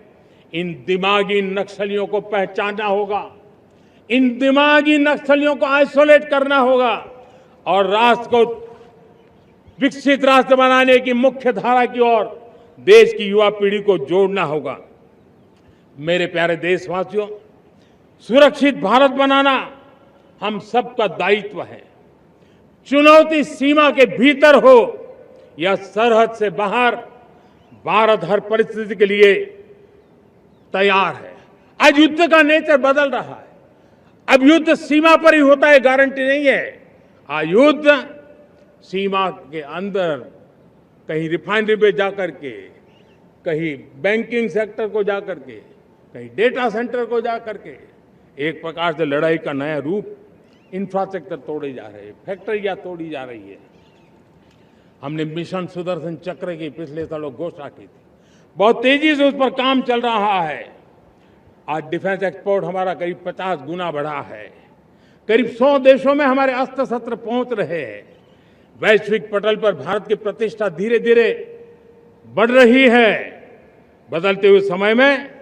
इन दिमागी नक्सलियों को पहचानना होगा, इन दिमागी नक्सलियों को आइसोलेट करना होगा और राष्ट्र को विकसित राष्ट्र बनाने की मुख्य धारा की ओर देश की युवा पीढ़ी को जोड़ना होगा। मेरे प्यारे देशवासियों, सुरक्षित भारत बनाना हम सबका दायित्व है। चुनौती सीमा के भीतर हो या सरहद से बाहर, भारत हर परिस्थिति के लिए तैयार है। आज युद्ध का नेचर बदल रहा है। अब युद्ध सीमा पर ही होता है, गारंटी नहीं है। आज युद्ध सीमा के अंदर कहीं रिफाइनरी पे जाकर के, कहीं बैंकिंग सेक्टर को जाकर के, कहीं डेटा सेंटर को जाकर के, एक प्रकार से लड़ाई का नया रूप, इंफ्रास्ट्रक्चर तोड़े जा रहे हैं, फैक्ट्रियां तोड़ी जा रही है। हमने मिशन सुदर्शन चक्र की पिछले सालों घोषणा की थी, बहुत तेजी से उस पर काम चल रहा है। आज डिफेंस एक्सपोर्ट हमारा करीब 50 गुना बढ़ा है। करीब 100 देशों में हमारे अस्त्र शस्त्र पहुंच रहे हैं। वैश्विक पटल पर भारत की प्रतिष्ठा धीरे धीरे बढ़ रही है। बदलते हुए समय में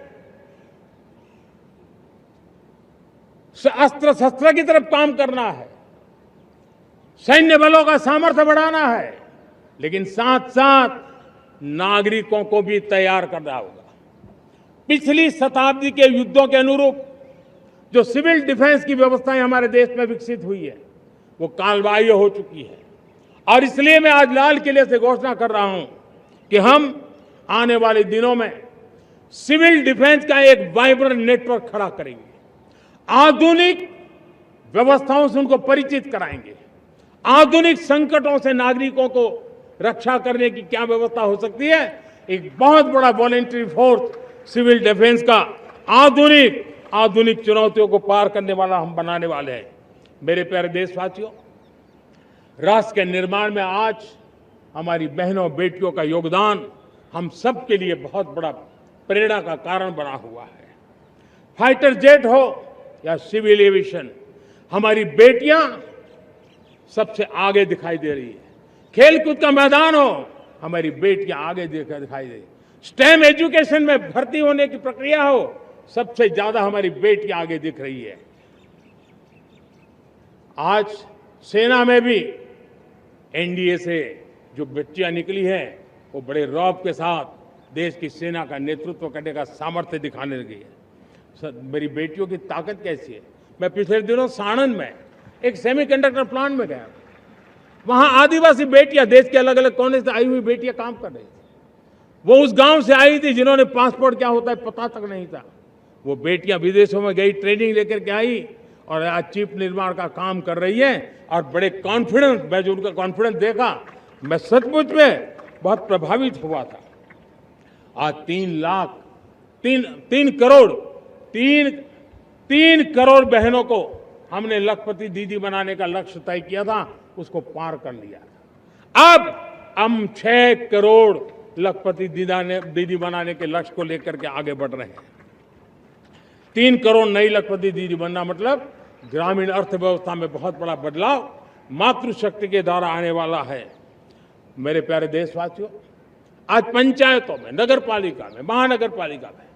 अस्त्र शस्त्र की तरफ काम करना है, सैन्य बलों का सामर्थ्य बढ़ाना है, लेकिन साथ साथ नागरिकों को भी तैयार करना होगा। पिछली शताब्दी के युद्धों के अनुरूप जो सिविल डिफेंस की व्यवस्थाएं हमारे देश में विकसित हुई है, वो कालबाह्य हो चुकी है। और इसलिए मैं आज लाल किले से घोषणा कर रहा हूं कि हम आने वाले दिनों में सिविल डिफेंस का एक वाइब्रेंट नेटवर्क खड़ा करेंगे। आधुनिक व्यवस्थाओं से उनको परिचित कराएंगे। आधुनिक संकटों से नागरिकों को रक्षा करने की क्या व्यवस्था हो सकती है, एक बहुत बड़ा वॉलंटरी फोर्स सिविल डिफेंस का आधुनिक चुनौतियों को पार करने वाला हम बनाने वाले हैं। मेरे प्यारे देशवासियों, राष्ट्र के निर्माण में आज हमारी बहनों बेटियों का योगदान हम सब के लिए बहुत बड़ा प्रेरणा का कारण बना हुआ है। फाइटर जेट हो या सिविल एविएशन, हमारी बेटियां सबसे आगे दिखाई दे रही है। खेलकूद का मैदान हो, हमारी बेटियां आगे दिखाई दे रही। स्टेम एजुकेशन में भर्ती होने की प्रक्रिया हो, सबसे ज्यादा हमारी बेटियां आगे दिख रही है। आज सेना में भी एनडीए से जो बच्चियां निकली हैं, वो बड़े रौब के साथ देश की सेना का नेतृत्व करने का सामर्थ्य दिखाने लगी है। मेरी बेटियों की ताकत कैसी है। मैं पिछले दिनों साणंद में एक सेमीकंडक्टर प्लांट में गया, वहां आदिवासी बेटियां, देश के अलग अलग कोने से आई हुई बेटियां काम कर रही थी। वो उस गांव से आई थी जिन्होंने पासपोर्ट क्या होता है पता तक नहीं था। वो बेटियां विदेशों में गई, ट्रेनिंग लेकर के आई और आज चिप निर्माण का काम कर रही है और बड़े कॉन्फिडेंस, मैं जो उनका कॉन्फिडेंस देखा, मैं सचमुच में बहुत प्रभावित हुआ था। आज 3 करोड़ बहनों को हमने लखपति दीदी बनाने का लक्ष्य तय किया था, उसको पार कर लिया। अब हम 6 करोड़ लखपति दीदी बनाने के लक्ष्य को लेकर के आगे बढ़ रहे हैं। 3 करोड़ नई लखपति दीदी बनना मतलब ग्रामीण अर्थव्यवस्था में बहुत बड़ा बदलाव मातृशक्ति के द्वारा आने वाला है। मेरे प्यारे देशवासियों, आज पंचायतों में, नगर पालिका में, महानगर पालिका में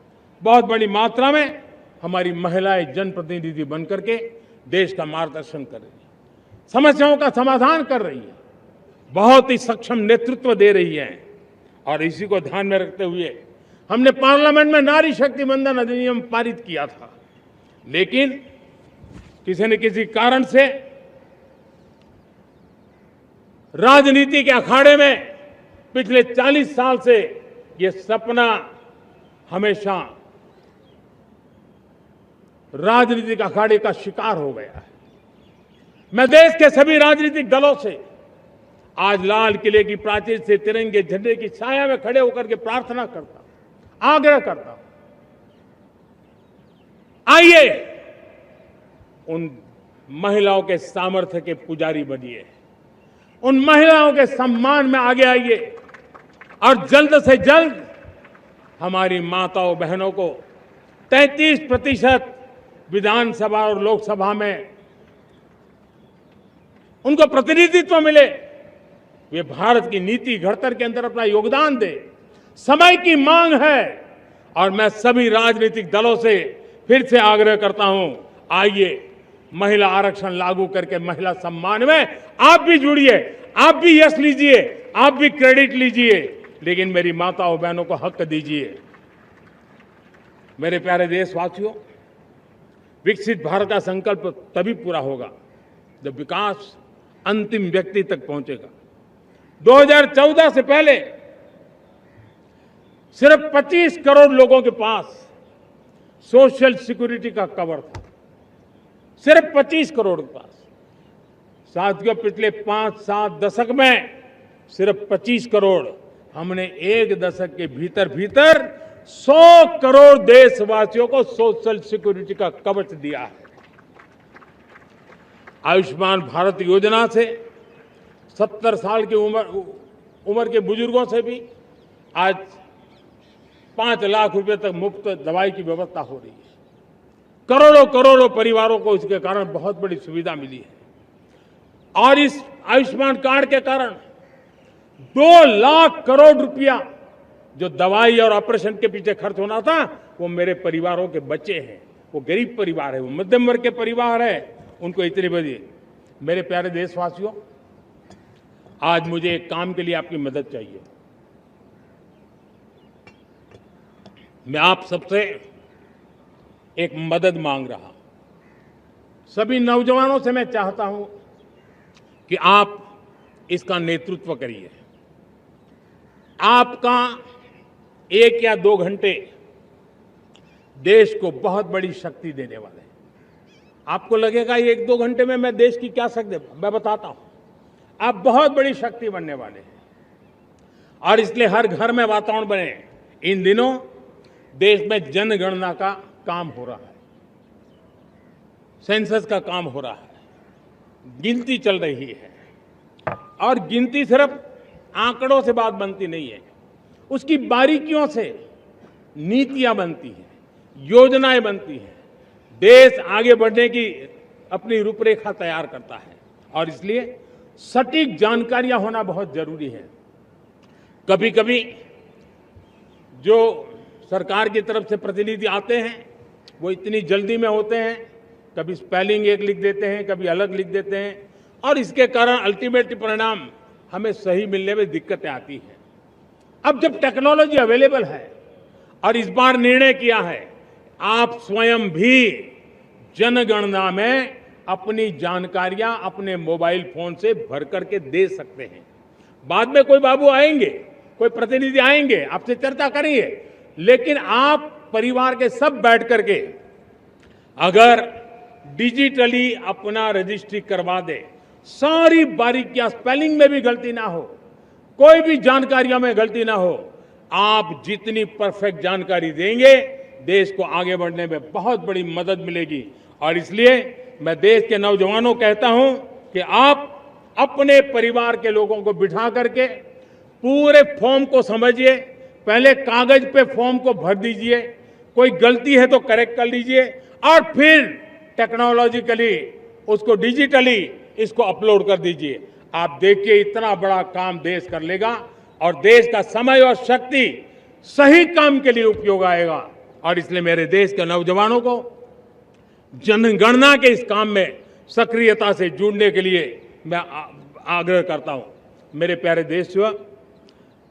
बहुत बड़ी मात्रा में हमारी महिलाएं जनप्रतिनिधि बनकर के देश का मार्गदर्शन कर रही है, समस्याओं का समाधान कर रही है, बहुत ही सक्षम नेतृत्व दे रही है। और इसी को ध्यान में रखते हुए हमने पार्लियामेंट में नारी शक्ति वंदन अधिनियम पारित किया था, लेकिन किसी न किसी कारण से राजनीति के अखाड़े में पिछले 40 साल से ये सपना हमेशा राजनीतिक अखाड़े का शिकार हो गया है। मैं देश के सभी राजनीतिक दलों से आज लाल किले की प्राचीर से तिरंगे झंडे की छाया में खड़े होकर के प्रार्थना करता हूं, आग्रह करता हूं, आइए उन महिलाओं के सामर्थ्य के पुजारी बनिए, उन महिलाओं के सम्मान में आगे आइए और जल्द से जल्द हमारी माताओं बहनों को 33% विधानसभा और लोकसभा में उनको प्रतिनिधित्व मिले। वे भारत की नीति घड़तर के अंदर अपना योगदान दे। समय की मांग है और मैं सभी राजनीतिक दलों से फिर से आग्रह करता हूं, आइए महिला आरक्षण लागू करके महिला सम्मान में आप भी जुड़िए, आप भी यश लीजिए, आप भी क्रेडिट लीजिए, लेकिन मेरी माताओं बहनों को हक दीजिए। मेरे प्यारे देशवासियों, विकसित भारत का संकल्प तभी पूरा होगा जब विकास अंतिम व्यक्ति तक पहुंचेगा। 2014 से पहले सिर्फ 25 करोड़ लोगों के पास सोशल सिक्योरिटी का कवर था, सिर्फ 25 करोड़ के पास। साथियों, पिछले 5-7 दशक में सिर्फ 25 करोड़, हमने एक दशक के भीतर भीतर 100 करोड़ देशवासियों को सोशल सिक्योरिटी का कवच दिया है। आयुष्मान भारत योजना से 70 साल की उम्र के बुजुर्गों से भी आज 5 लाख रुपए तक मुफ्त दवाई की व्यवस्था हो रही है। करोड़ों करोड़ों परिवारों को इसके कारण बहुत बड़ी सुविधा मिली है। और इस आयुष्मान कार्ड के कारण 2 लाख करोड़ रुपया जो दवाई और ऑपरेशन के पीछे खर्च होना था, वो मेरे परिवारों के बच्चे हैं। वो गरीब परिवार है, वो मध्यम वर्ग के परिवार है, उनको इतनी बड़ी। मेरे प्यारे देशवासियों, आज मुझे एक काम के लिए आपकी मदद चाहिए। मैं आप सबसे एक मदद मांग रहा हूं। सभी नौजवानों से मैं चाहता हूं कि आप इसका नेतृत्व करिए। आपका 1 या 2 घंटे देश को बहुत बड़ी शक्ति देने वाले हैं। आपको लगेगा 1-2 घंटे में मैं देश की क्या शक्ति, मैं बताता हूं, आप बहुत बड़ी शक्ति बनने वाले हैं। और इसलिए हर घर में वातावरण बने। इन दिनों देश में जनगणना का काम हो रहा है, सेंसस का काम हो रहा है, गिनती चल रही है। और गिनती सिर्फ आंकड़ों से बात बनती नहीं है, उसकी बारीकियों से नीतियां बनती हैं, योजनाएं बनती हैं, देश आगे बढ़ने की अपनी रूपरेखा तैयार करता है। और इसलिए सटीक जानकारियां होना बहुत जरूरी है। कभी कभी जो सरकार की तरफ से प्रतिनिधि आते हैं वो इतनी जल्दी में होते हैं, कभी स्पेलिंग एक लिख देते हैं, कभी अलग लिख देते हैं, और इसके कारण अल्टीमेट परिणाम हमें सही मिलने में दिक्कतें आती हैं। अब जब टेक्नोलॉजी अवेलेबल है और इस बार निर्णय किया है, आप स्वयं भी जनगणना में अपनी जानकारियां अपने मोबाइल फोन से भर करके दे सकते हैं। बाद में कोई बाबू आएंगे, कोई प्रतिनिधि आएंगे, आपसे चर्चा करेंगे, लेकिन आप परिवार के सब बैठ करके अगर डिजिटली अपना रजिस्ट्री करवा दे, सारी बारीकियां, स्पेलिंग में भी गलती ना हो, कोई भी जानकारियों में गलती ना हो, आप जितनी परफेक्ट जानकारी देंगे देश को आगे बढ़ने में बहुत बड़ी मदद मिलेगी। और इसलिए मैं देश के नौजवानों को कहता हूं कि आप अपने परिवार के लोगों को बिठा करके पूरे फॉर्म को समझिए, पहले कागज पे फॉर्म को भर दीजिए, कोई गलती है तो करेक्ट कर लीजिए, और फिर टेक्नोलॉजिकली उसको डिजिटली इसको अपलोड कर दीजिए। आप देखिए इतना बड़ा काम देश कर लेगा और देश का समय और शक्ति सही काम के लिए उपयोग आएगा। और इसलिए मेरे देश के नौजवानों को जनगणना के इस काम में सक्रियता से जुड़ने के लिए मैं आग्रह करता हूं। मेरे प्यारे देशवासियों,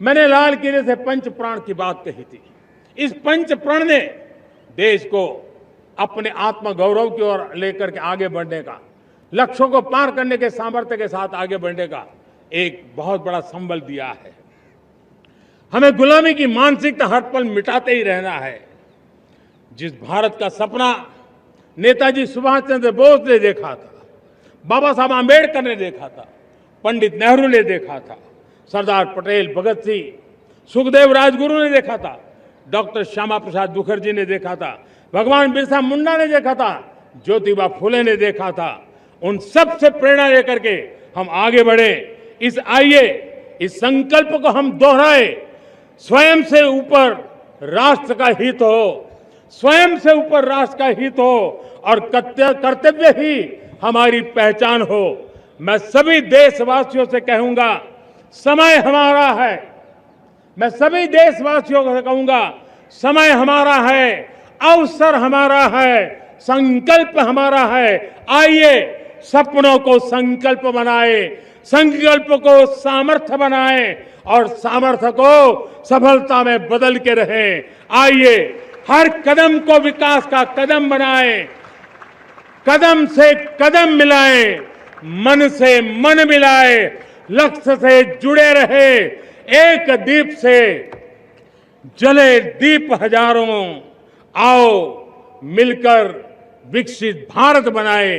मैंने लाल किले से पंच प्राण की बात कही थी। इस पंच प्राण ने देश को अपने आत्मगौरव की ओर लेकर के आगे बढ़ने का, लक्ष्यों को पार करने के सामर्थ्य के साथ आगे बढ़ने का एक बहुत बड़ा संबल दिया है। हमें गुलामी की मानसिकता हर पल मिटाते ही रहना है। जिस भारत का सपना नेताजी सुभाष चंद्र बोस ने देखा था, बाबा साहब आंबेडकर ने देखा था, पंडित नेहरू ने देखा था, सरदार पटेल, भगत सिंह, सुखदेव राजगुरु ने देखा था, डॉक्टर श्यामा प्रसाद मुखर्जी ने देखा था, भगवान बिरसा मुंडा ने देखा था, ज्योतिबा फुले ने देखा था, उन सब से प्रेरणा लेकर के हम आगे बढ़े। आइए इस संकल्प को हम दोहराए, स्वयं से ऊपर राष्ट्र का हित हो, स्वयं से ऊपर राष्ट्र का हित हो और कर्तव्य ही हमारी पहचान हो। मैं सभी देशवासियों से कहूंगा, समय हमारा है। मैं सभी देशवासियों से कहूंगा, समय हमारा है, अवसर हमारा है, संकल्प हमारा है। आइए सपनों को संकल्प बनाए, संकल्प को सामर्थ्य बनाए और सामर्थ्य को सफलता में बदल के रहें। आइए हर कदम को विकास का कदम बनाए, कदम से कदम मिलाए, मन से मन मिलाए, लक्ष्य से जुड़े रहे, एक दीप से जले दीप हजारों, आओ मिलकर विकसित भारत बनाए।